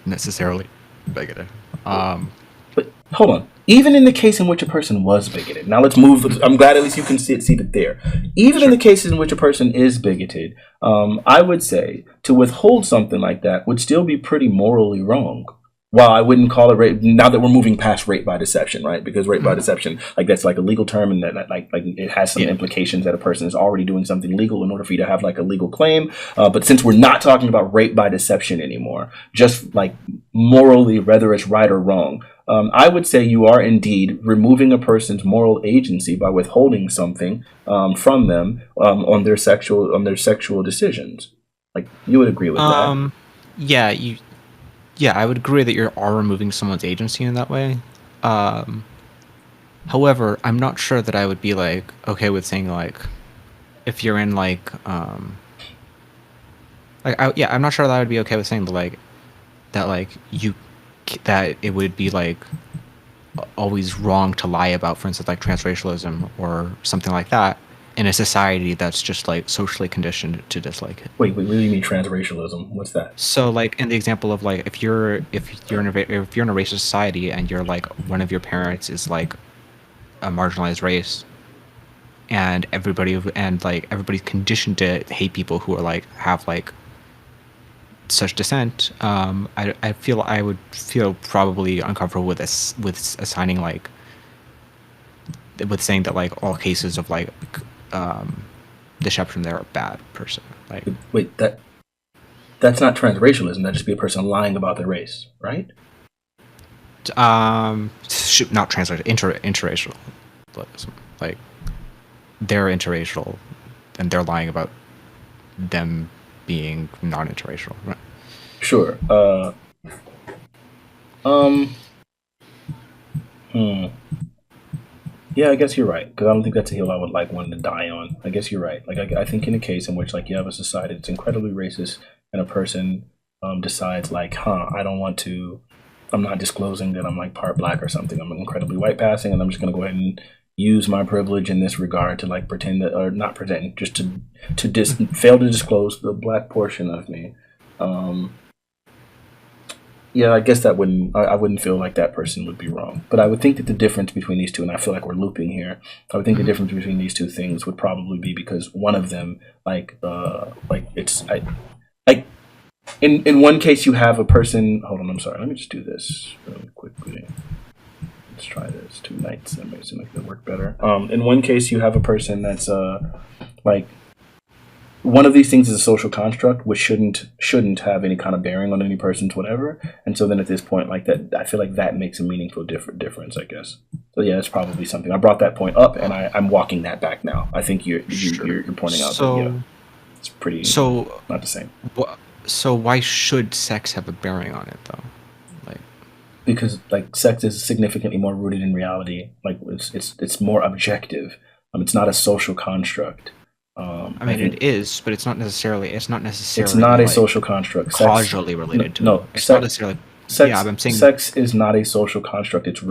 necessarily bigoted. Um, But hold on. Even in the case in which a person was bigoted, now let's move. I'm glad at least you can see it there. Even in sure. the cases in which a person is bigoted, I would say to withhold something like that would still be pretty morally wrong. While I wouldn't call it rape, now that we're moving past rape by deception, right? Because rape by Mhm. deception, like that's like a legal term, and that like it has some Yeah. implications that a person is already doing something legal in order for you to have like a legal claim. But since we're not talking about rape by deception anymore, just like morally, whether it's right or wrong, I would say you are indeed removing a person's moral agency by withholding something from them on their sexual decisions. Like you would agree with that. Um, yeah, yeah, I would agree that you are removing someone's agency in that way. Um, However, I'm not sure that I would be like okay with saying like if you're in yeah, I'm not sure that I would be okay with saying that like you that it would be like always wrong to lie about, for instance, like transracialism or something like that in a society that's just like socially conditioned to dislike it. Wait, what do you mean transracialism? What's that? So like in the example of like if you're in a racist society and you're like one of your parents is like a marginalized race and everybody's conditioned to hate people who are like have like such dissent. I feel I would feel probably uncomfortable with this with assigning like with saying that like all cases of like um deception there are bad person like Wait, that's not transracialism. That'd just be a person lying about their race, right? not translated interracial like they're interracial and they're lying about them being non-interracial, right? Sure. Um. Hmm. Yeah, I guess you're right. Because I don't think that's a hill I would like one to die on. I guess you're right. Like I think in a case in which like you have a society that's incredibly racist and a person decides like, I don't want to. I'm not disclosing that I'm like part black or something. I'm incredibly white passing, and I'm just gonna go ahead and use my privilege in this regard to like pretend that, or not pretend, just to fail to disclose the black portion of me. Um, yeah, I guess that wouldn't. I wouldn't feel like that person would be wrong. But I would think that the difference between these two, and I feel like we're looping here. I would think the Mhm. difference between these two things would probably be because one of them, like it's like in one case you have a person. Hold on, I'm sorry. Let me just do this really quickly. Let's try this. Two nights. That makes it make it work better. In one case you have a person that's like one of these things is a social construct which shouldn't have any kind of bearing on any person's whatever, and so then at this point like that I feel like that makes a meaningful difference, I guess. So yeah, that's probably something I brought that point up, and I'm walking that back now. I think Sure. you're pointing out that yeah, So it's pretty so not the same. so why should sex have a bearing on it though? Like Because like sex is significantly more rooted in reality. Like it's more objective. It's not a social construct. I I mean think it is, but it's not it's necessarily not a like social construct. Sex, causally no, related to it. no It's not sex, necessarily yeah, sex, but I'm saying sex is not a social construct. It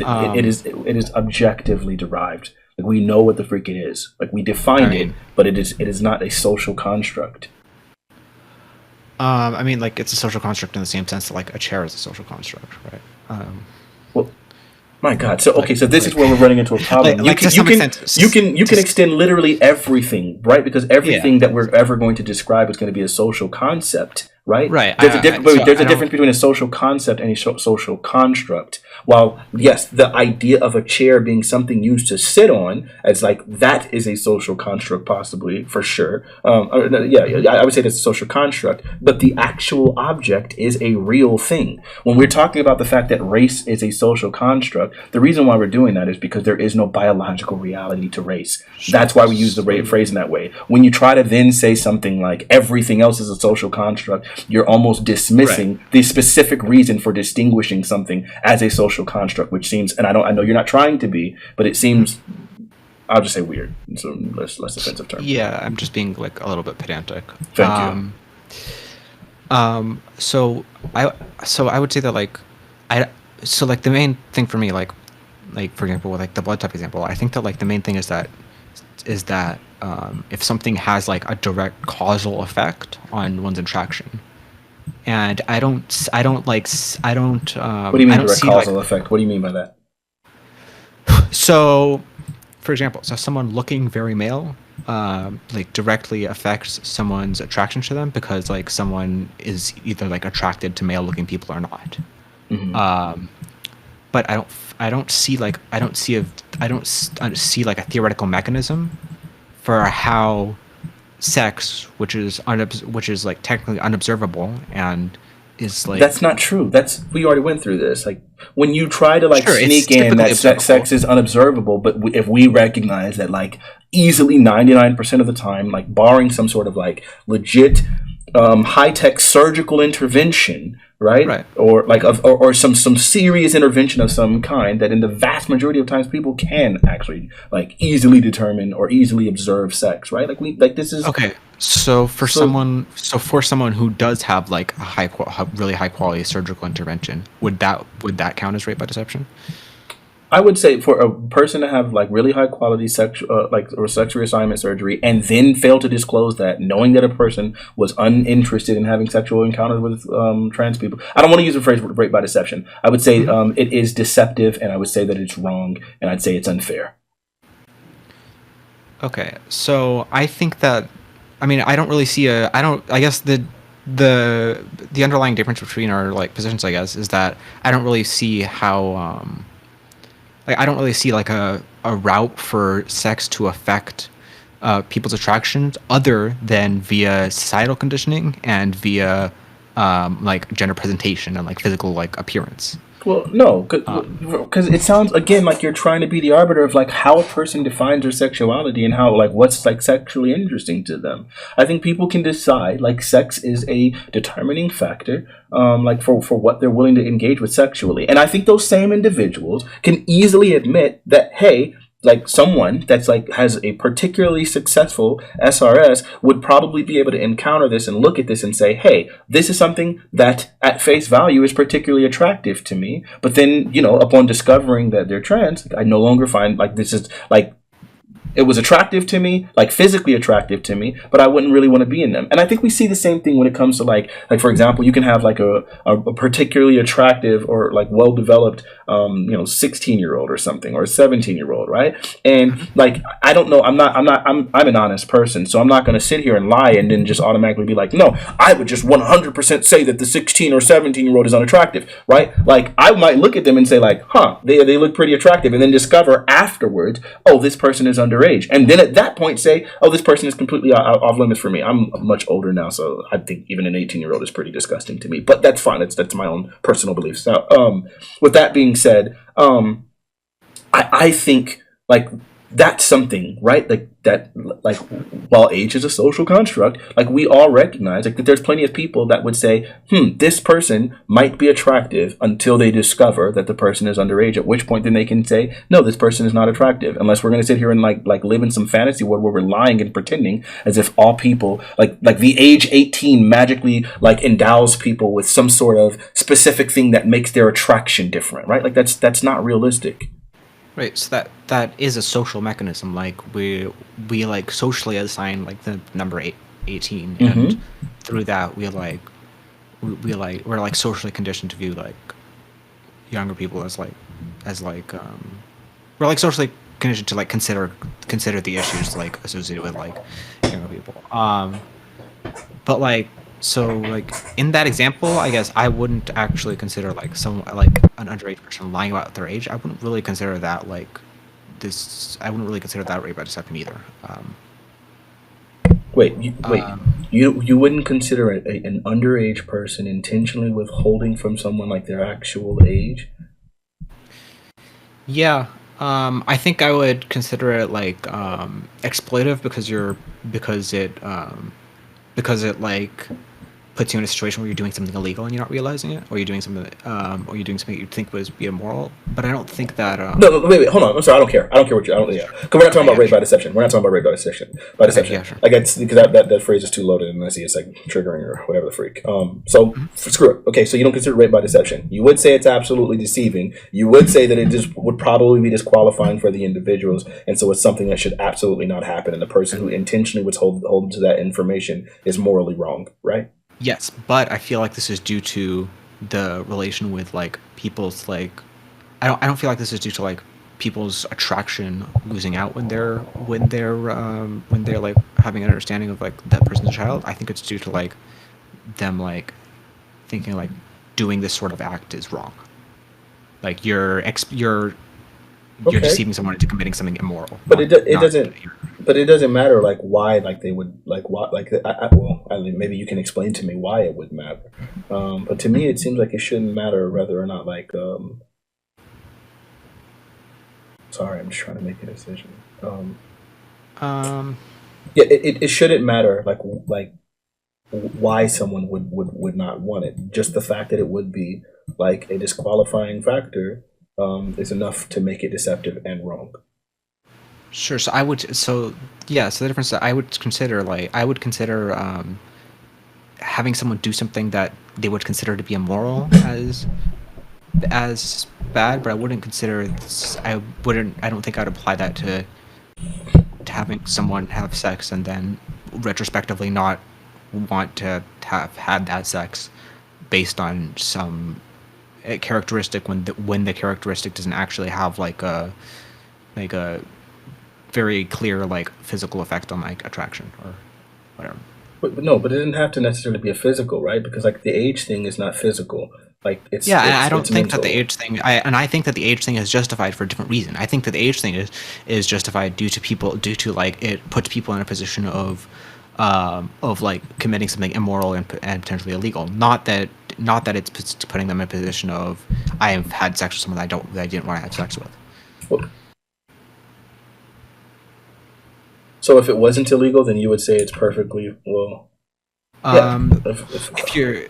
um is objectively derived. Like we know what the freak it is. Like we I defined it, mean but it is not a social construct. I mean like it's a social construct in the same sense that like a chair is a social construct, right? Well, my God. So Like okay, so this is like where we're running into a problem. You like to can you some can extent you can extend literally everything, right? Because yeah. everything that we're ever going to describe is going to be a social concept, right? Right. There's a difference. So There's I a don't. difference between a social concept and a social construct. While yes, the idea of a chair being something used to sit on, as like that is a social construct, possibly for sure. No, yeah, Mhm. I would say that's a social construct. But the actual object is a real thing. When we're talking about the fact that race is a social construct, the reason why we're doing that is because there is no biological reality to race. That's why we use the So phrase in that way. When you try to then say something like everything else is a social construct, you're almost right. dismissing the specific reason for distinguishing something as a social construct, which seems, and I know you're not trying to be, but it Mhm. seems, I'll just say weird. It's a less offensive term. Yeah, I'm just being like a little bit pedantic. Thank you. So I would say that like I so like the main thing for me like for example with like the blood type example, I think that like the main thing is that if something has like a direct causal effect on one's attraction, and What do you I mean don't direct see like causal effect? What do you mean by that? so for example, so someone looking very male like directly affects someone's attraction to them because like someone is either like attracted to male looking people or not. Hmm. Um, but I don't see like a theoretical mechanism for how sex, which is like technically unobservable and is like That's not true. That's we already went through this. Like when you try to like sure it's sneak in typically that observable. sex is unobservable, but if we recognize that like easily 99% of the time, like barring some sort of like legit high tech surgical intervention, right? Right. Or like or some serious intervention of some kind, that in the vast majority of times people can actually like easily determine or easily observe sex, right? Like we like this is Okay. so. So for someone who does have like really high quality surgical intervention, would that count as rape by deception? I would say for a person to have like really high quality sexual like or sexual reassignment surgery and then fail to disclose that, knowing that a person was uninterested in having sexual encounters with trans people. I don't want to use the phrase rape by deception. I would say Hmm. it is deceptive, and I would say that it's wrong, and I'd say it's unfair. Okay. So I think that I mean I don't really see a I don't I guess the the underlying difference between our like positions I guess is that I don't really see how like I don't really see like a route for sex to affect people's attractions other than via societal conditioning and via like gender presentation and like physical like appearance. Well, no, Um, because it sounds again like you're trying to be the arbiter of like how a person defines their sexuality and how like what's like sexually interesting to them. I think people can decide like sex is a determining factor, like for what they're willing to engage with sexually, and I think those same individuals can easily admit that hey, like someone that's like has a particularly successful SRS would probably be able to encounter this and look at this and say, "Hey, this is something that at face value is particularly attractive to me." But then, upon discovering that they're trans, I no longer find like this is like it was attractive to me, like physically attractive to me, but I wouldn't really want to be in them. And I think we see the same thing when it comes to like for example, you can have like a particularly attractive or like well developed 16-year-old or something, or a 17-year-old, right? And like I don't know, I'm an honest person, so I'm not going to sit here and lie and then just automatically be like, no, I would just 100% say that the 16 or 17-year-old is unattractive, right? Like I might look at them and say like, huh, they look pretty attractive, and then discover afterwards, oh, this person is underage, and then at that point say, oh, this person is completely off limits for me. I'm much older now, so I think even an 18-year-old is pretty disgusting to me, but that's fine. That's my own personal beliefs. So with that being said, I think like that's something, right? Like that, like while age is a social construct, like we all recognize like that there's plenty of people that would say, this person might be attractive until they discover that the person is underage, at which point then they can say, no, this person is not attractive, unless we're going to sit here and like live in some fantasy world where we're lying and pretending as if all people like the age 18 magically like endows people with some sort of specific thing that makes their attraction different, right? Like that's not realistic. right. So that is a social mechanism. Like we like socially assign like the number 18, and Mm-hmm. through that we're like socially conditioned to view like younger people as like we're like socially conditioned to like consider the issues like associated with like younger people. But like So like in that example, I guess I wouldn't actually consider like someone like an underage person lying about their age. I wouldn't really consider that like this. I wouldn't really consider that rape by deception either. Wait. You wouldn't consider an underage person intentionally withholding from someone like their actual age? Yeah, I think I would consider it like exploitive because it like puts you in a situation where you're doing something illegal and you're not realizing it, or you're doing something you think would be immoral. But I don't think that No, wait, hold on. I'm sorry. I don't care. I don't care what you. I don't. Yeah, because we're not talking okay, about yeah, rape by sure. deception. We're not talking about rape by deception. By Okay, deception, yeah, sure. like that's because that phrase is too loaded, and I see it's like triggering or whatever the freak. So screw it. Okay, so you don't consider rape by deception. You would say it's absolutely deceiving. You would say that it just would probably be disqualifying for the individuals, and so it's something that should absolutely not happen. And the person who intentionally would hold to that information is morally wrong, right? Yes, but I feel like this is due to the relation with like people's like I don't feel like this is due to like people's attraction losing out when they're like having an understanding of like that person's a child. I think it's due to like them like thinking like doing this sort of act is wrong. Like you're Okay. deceiving someone into committing something immoral, But it not doesn't. But it doesn't matter like why like they would like why like well I mean, maybe you can explain to me why it would matter. But to me it seems like it shouldn't matter whether or not like sorry, I'm just trying to make a decision. um Yeah, it shouldn't matter like why someone would not want it. Just the fact that it would be like a disqualifying factor is enough to make it deceptive and wrong. sure. So the difference that I would consider having someone do something that they would consider to be immoral as bad, but I wouldn't consider this, I don't think I'd apply that to having someone have sex and then retrospectively not want to have had that sex based on some characteristic when the characteristic doesn't actually have like a very clear like physical effect on like attraction or whatever. But no, but it didn't have to necessarily be a physical, right? Because like the age thing is not physical. Like Yeah, and I it's don't think that the mental. age thing. I think that the age thing is justified for a different reason. I think that the age thing is justified due to like it puts people in a position of like committing something immoral and potentially illegal. Not that it's putting them in a position of I have had sex with someone that I didn't want to have sex with. Well, so if it wasn't illegal, then you would say it's perfectly well. Yeah, Um, if if you're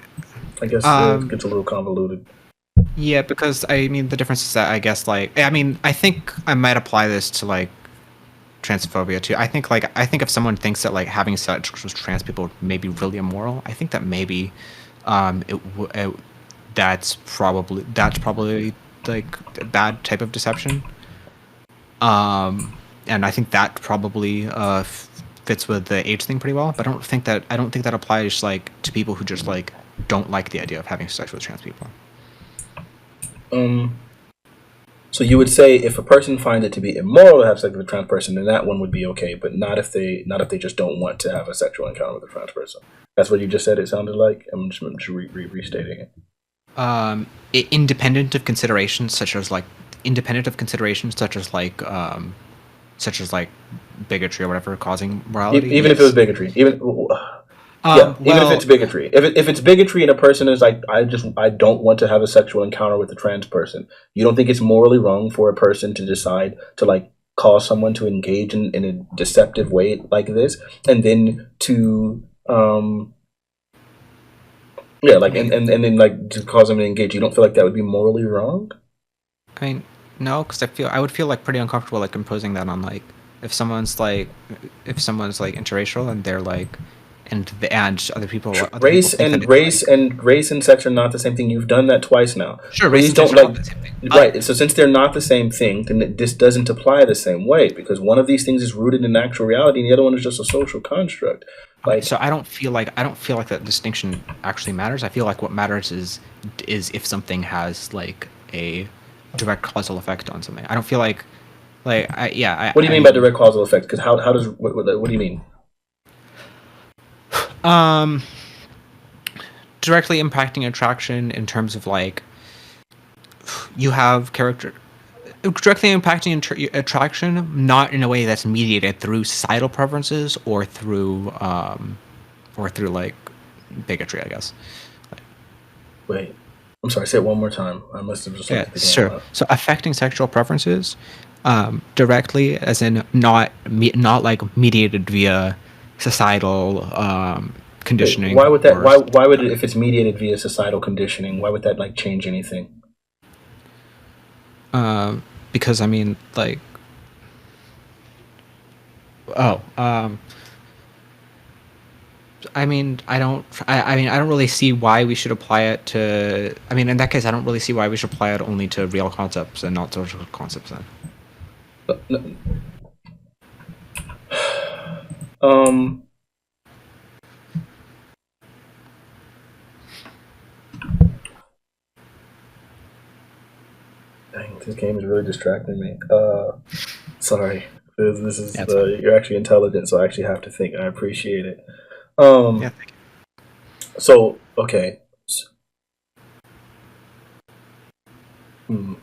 I guess it um gets a little convoluted. yeah, because I mean the difference is that I mean I think I might apply this to like transphobia too. I think if someone thinks that like having sex with trans people may be really immoral, I think that maybe that's probably like a bad type of deception. And I think that probably fits with the age thing pretty well. But I don't think that applies like to people who just like don't like the idea of having sex with trans people. Um, so you would say if a person finds it to be immoral to have sex with a trans person, then that one would be okay, but not if they just don't want to have a sexual encounter with a trans person. That's what you just said. It sounded like I'm just restating it. Independent of considerations such as like independent of considerations such as like bigotry or whatever causing morality. Even if it was Yes. bigotry, yeah, even if it's Well, bigotry, if it's bigotry and a person is like, I don't want to have a sexual encounter with a trans person, you don't think it's morally wrong for a person to decide to like cause someone to engage in a deceptive way like this, and then to yeah, I like mean, and then like to cause them to engage, you don't feel like that would be morally wrong? I mean, no, because I would feel like pretty uncomfortable like imposing that on like if someone's like if someone's like interracial and they're like and other people think that it's like Race and sex are not the same thing. You've done that twice now. sure race Please and sex don't are not like the same thing. right. So since they're not the same thing, then this doesn't apply the same way because one of these things is rooted in actual reality, and the other one is just a social construct. Okay, Like so I don't feel like that distinction actually matters. I feel like what matters is if something has like a direct causal effect on something. I don't feel like what do you I mean by mean direct causal effect? Because how does what do you mean? um directly impacting attraction in terms of like you have character directly impacting attraction, not in a way that's mediated through societal preferences or through like bigotry, I guess. Wait, I'm sorry. Say it one more time. I must have just looked Yeah, at the game. sure. So affecting sexual preferences directly, as in not like mediated via societal Wait, conditioning why would that? or Why would it, if it's mediated via societal conditioning? Why would that like change anything? because I mean like oh I mean, I don't. I mean, I don't really see why we should apply it to. I mean, in that case, I don't really see why we should apply it only to real concepts and not social concepts. Then. Um, dang, this game is really distracting me. Sorry. This is Yeah, it's fine. you're actually intelligent, so I actually have to think. I appreciate it. Yeah. Um, so okay. Hmm.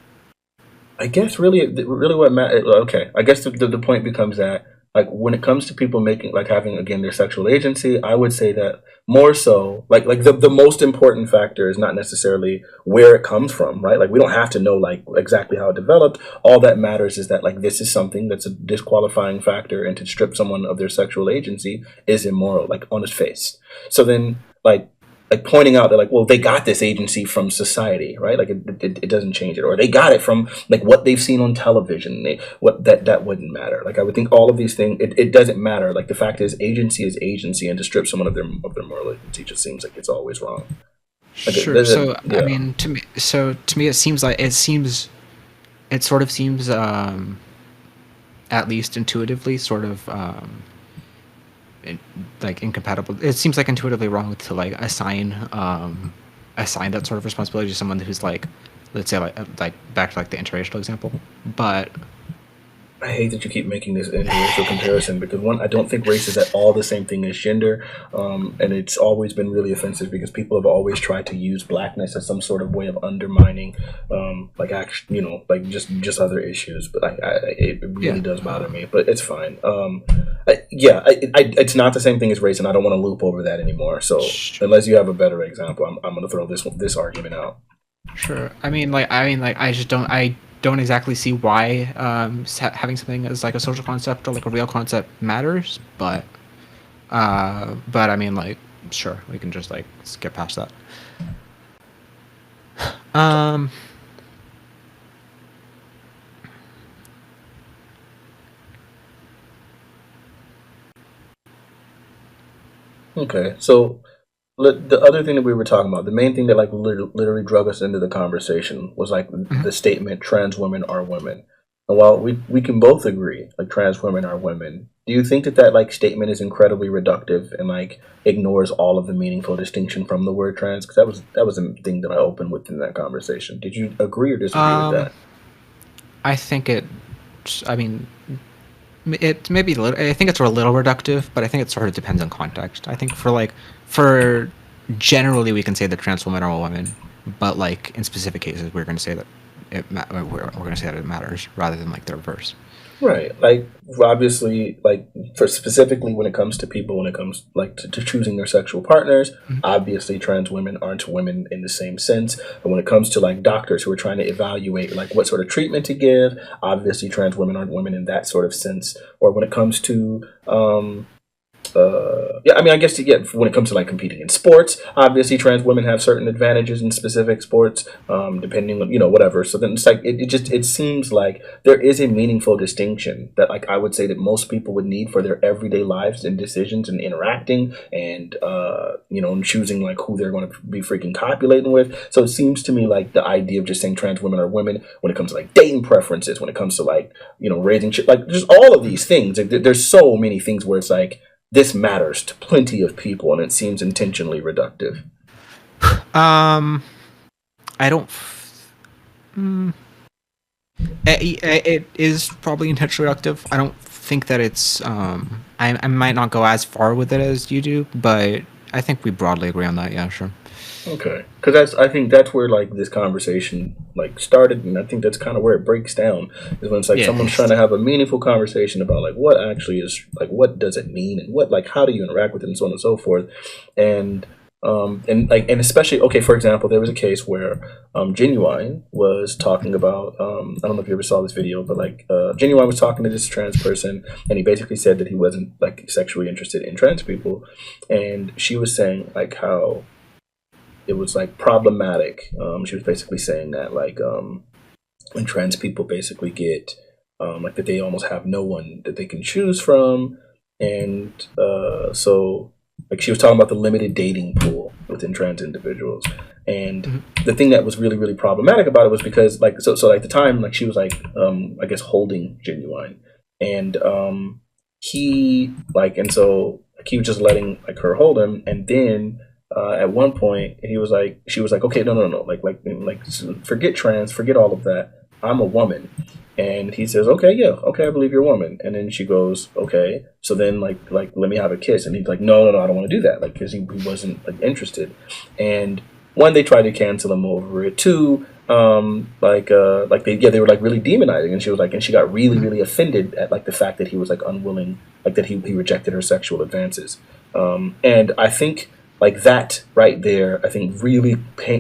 I guess really what matters. Okay, I guess the point becomes that like when it comes to people making like having again their sexual agency, I would say that more so like the most important factor is not necessarily where it comes from, right? Like we don't have to know like exactly how it developed. All that matters is that like this is something that's a disqualifying factor, and to strip someone of their sexual agency is immoral, like on its face. So then like pointing out that like well they got this agency from society, right? Like it doesn't change it, or they got it from like what they've seen on television. What that wouldn't matter. Like I would think all of these things, it doesn't matter. Like the fact is agency, and to strip someone of their moral agency just seems like it's always wrong. Like Sure. So I yeah. mean, to me, it sort of seems, at least intuitively, sort of in, like incompatible. It seems like intuitively wrong to like assign that sort of responsibility to someone who's like, let's say like back to like the interracial example, but I hate that you keep making this interracial comparison because one, I don't think race is at all the same thing as gender, and it's always been really offensive because people have always tried to use blackness as some sort of way of undermining, like action, like just other issues. But it really yeah. does bother me. But it's fine. Yeah, it's not the same thing as race, and I don't want to loop over that anymore. So unless you have a better example, I'm going to throw this argument out. Sure. I mean, like, I don't exactly see why having something as like a social concept or like a real concept matters, but I mean, like, sure, we can just like skip past that. Um, Okay, so the other thing that we were talking about, the main thing that like literally drug us into the conversation was like mhm. the statement "trans women are women." And while we can both agree like trans women are women, do you think that that like statement is incredibly reductive and like ignores all of the meaningful distinction from the word trans? Because that was a thing that I opened with in that conversation. Did you agree or disagree with um, that? I think it. I mean, it maybe a little, I think it's a little reductive, but I think it sort of depends on context. I think for generally we can say that trans women are all women, but like in specific cases we're going to say that we're going to say that it matters rather than like the reverse. Right. Like obviously like for specifically when it comes to people when it comes like to choosing their sexual partners, Mhm. obviously trans women aren't women in the same sense. But when it comes to like doctors who are trying to evaluate like what sort of treatment to give, obviously trans women aren't women in that sort of sense. Or when it comes to yeah, I mean, I guess yeah, when it comes to like competing in sports, obviously trans women have certain advantages in specific sports, depending on whatever. So then it's like it seems like there is a meaningful distinction that like I would say that most people would need for their everyday lives and decisions and interacting and and choosing like who they're going to be freaking copulating with. So it seems to me like the idea of just saying trans women are women when it comes to like dating preferences, when it comes to like raising like just all of these things. Like, there's so many things where it's like this matters to plenty of people, and it seems intentionally reductive. Um, I don't. Mm, it is probably intentionally reductive. I don't think that it's. I might not go as far with it as you do, but I think we broadly agree on that. Yeah, sure. Okay, because I think that's where like this conversation like started, and I think that's kind of where it breaks down is when it's like Yeah. someone's trying to have a meaningful conversation about like what actually is like what does it mean and what like how do you interact with it and so on and so forth, and and especially okay, for example, there was a case where Genuine was talking about I don't know if you ever saw this video, but like Genuine was talking to this trans person, and he basically said that he wasn't like sexually interested in trans people, and she was saying like how it was like problematic. She was basically saying that like when trans people basically get like that they almost have no one that they can choose from, and so like she was talking about the limited dating pool within trans individuals, and Mhm. the thing that was really problematic about it was because like so like the time like she was like I guess holding Genuine, and he like and so like, he was just letting like her hold him, and then at one point he was like she was like okay no like forget trans, forget all of that, I'm a woman. And he says okay yeah okay I believe you're a woman, and then she goes okay so then like let me have a kiss, and he's like no I don't want to do that like because he wasn't like interested. And one, they tried to cancel him over it. Two, like they were like really demonizing, and she was like and she got Mhm. really offended at like the fact that he was like unwilling, like that he rejected her sexual advances. And I think like that right there, I think really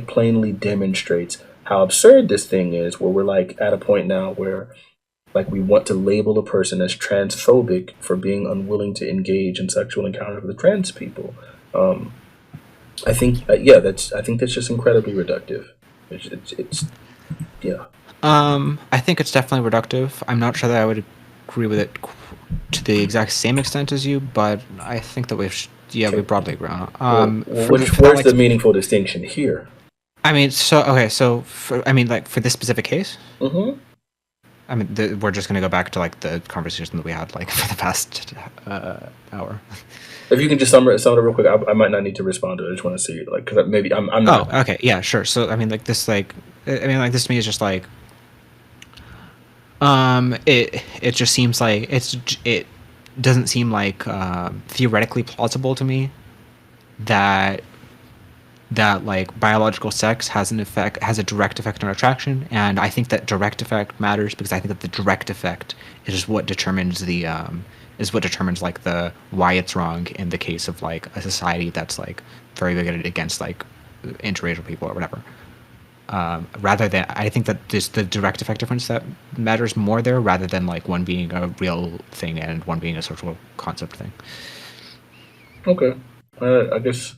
plainly demonstrates how absurd this thing is, where we're like at a point now where like we want to label a person as transphobic for being unwilling to engage in sexual encounters with trans people. Um, I think yeah, I think that's just incredibly reductive. It's yeah. I think it's definitely reductive. I'm not sure that I would agree with it to the exact same extent as you, but I think that we Okay. broadly agree on it. Well, which For that, where's like, the meaningful distinction here? I mean, so okay, so like for this specific case, Mm-hmm. I mean, we're just gonna go back to like the conversation that we had like for the past hour. If you can just sum it real quick, I might not need to respond to it. I just want to see like because maybe I'm Oh, not. okay, yeah, sure. So I mean, like this, this to me is just like, it just seems like it doesn't seem like theoretically plausible to me that like biological sex has a direct effect on attraction, and I think that direct effect matters because I think that the direct effect is what determines like the why it's wrong in the case of like a society that's like very bigoted against like interracial people or whatever. Rather than, I think that this the direct effect difference that matters more there, rather than like one being a real thing and one being a social concept thing. Okay. I guess.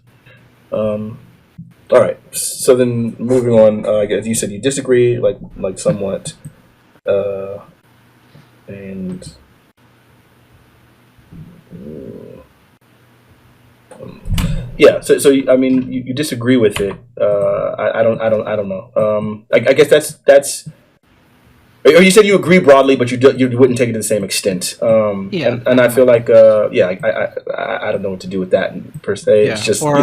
Um, all right. So then moving on. I guess you said you disagree, like somewhat, uh, and yeah. So I mean, you disagree with it. I don't know. I guess that's. Or you said you agree broadly, but you wouldn't take it to the same extent. Yeah, And I feel like yeah, I don't know what to do with that per se. It's yeah, just you know.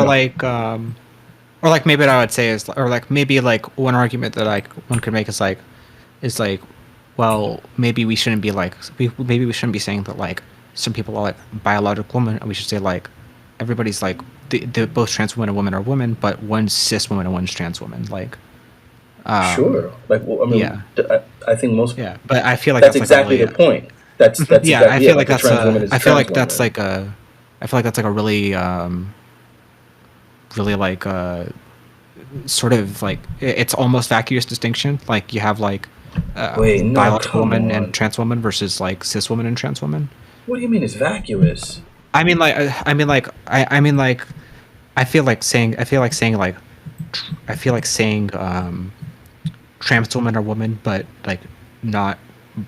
or like maybe what I would say is, or like maybe like one argument that like one could make is like, well, maybe we shouldn't be like maybe we shouldn't be saying that like some people are like biological women, and we should say like everybody's like the both trans women and women are women, but one's cis woman and one's trans woman. Like, Sure. Like, well, I mean, yeah, I think most. yeah, but I feel like That's that's like a exactly really the point. That's yeah, I exactly yeah. feel like Like a that's trans woman a is a I feel trans like that's woman. like a I feel like that's like a really really like sort of like it's almost vacuous distinction. Like you have like Wait, no, biological come woman and on. trans woman versus like cis woman and trans woman. What do you mean it's vacuous? I mean like I feel like saying like I feel like saying trans women are women, but like not.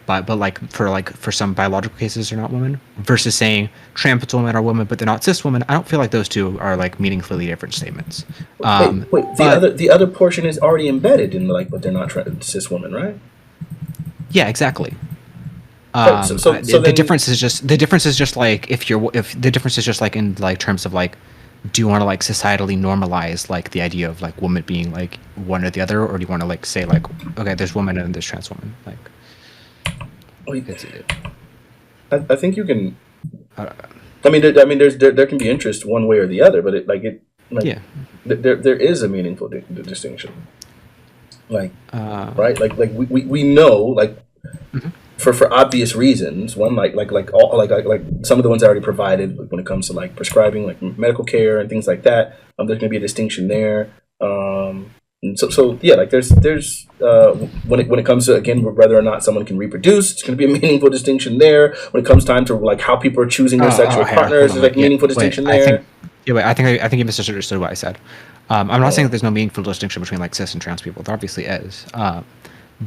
But like for some biological cases they're not women, versus saying trans women are women but they're not cis women. I don't feel like those two are like meaningfully different statements. Wait. But The other portion is already embedded in like, but they're not cis women, right? yeah, exactly. Right. So The then, difference is just like if the difference is just like in like terms of like, do you want to like societally normalize like the idea of like woman being like one or the other, or do you want to like say like, okay, there's woman and there's trans woman, like wait, it's it, I think you can. uh, I mean, there can be interest one way or the other, but it like it. Like Yeah. there is a meaningful distinction. Like Uh, right, we know like mhm. for obvious reasons. One like all like some of the ones I already provided like, when it comes to like prescribing like medical care and things like that. There's going to be a distinction there. And so yeah, like there's when it comes to again whether or not someone can reproduce, it's going to be a meaningful distinction there. When it comes time to like how people are choosing their sexual Here, hold partners, on, there's like wait. Yeah, meaningful wait. distinction I think. there. Yeah, wait. I think you misunderstood what I said. I'm not saying Oh, that there's no meaningful distinction between like cis and trans people. There obviously is.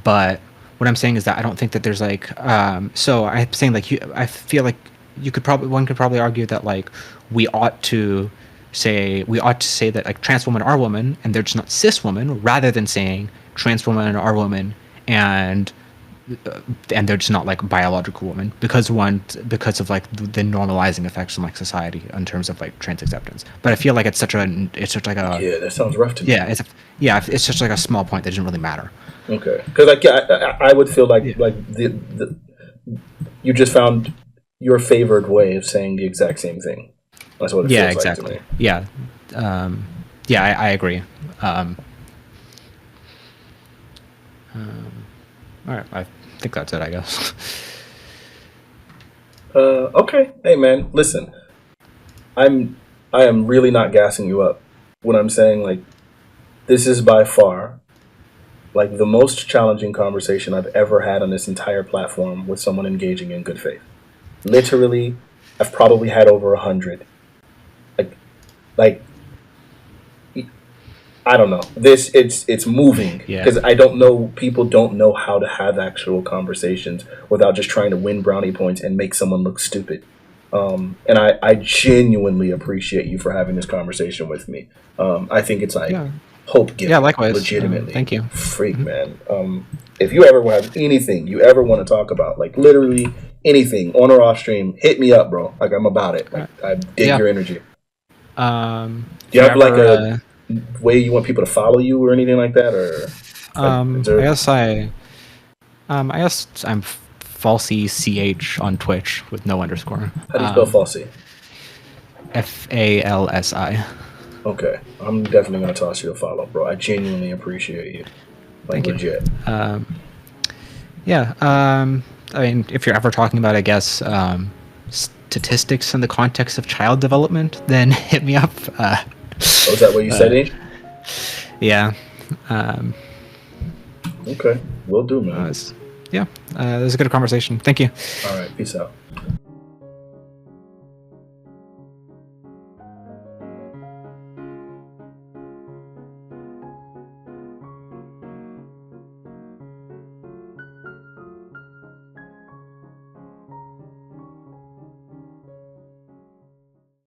But what I'm saying is that I don't think that there's like. So I'm saying like I feel like one could probably argue that like we ought to say that like trans women are women and they're just not cis women, rather than saying trans women are women and they're just not like biological women because of like the normalizing effects on like society in terms of like trans acceptance. But I feel like it's such like a yeah, that sounds rough to me. yeah it's just like a small point that doesn't really matter. Okay, because like yeah, I would feel Yeah. like the you just found your favored way of saying the exact same thing. That's what it Yeah, feels like to exactly. me. Yeah. um yeah, I agree. um all right, I think that's it, I guess. Okay, hey man, listen, I'm I am really not gassing you up when I'm saying like this is by far like the most challenging conversation I've ever had on this entire platform with someone engaging in good faith. Literally, I've probably had over 100. Like like I don't know. This it's moving Yeah. because I don't know. People don't know how to have actual conversations without just trying to win brownie points and make someone look stupid. And I genuinely appreciate you for having this conversation with me. I think it's like Yeah. hope Yeah, giving, likewise. legitimately. Thank you. Freak Mhm. man. If you ever have anything you ever want to talk about, like literally anything on or off stream, hit me up, bro. Like I'm about it. All Like right. I dig Yeah. your energy. Do If you you're have like ever a way you want people to follow you or anything like that, or like is I there? guess I guess I'm Falsy CH on Twitch with no underscore. How do you spell falsy? FALSI. Okay, I'm definitely gonna toss you a follow, bro. I genuinely appreciate you, like Thank you. legit. Yeah. I mean, if you're ever talking about, I guess, statistics in the context of child development, then hit me up. Oh, is that what you said, Uh, eh? yeah. Um, Okay, will do, man. yeah. It was a good conversation. Thank you. All right, peace out.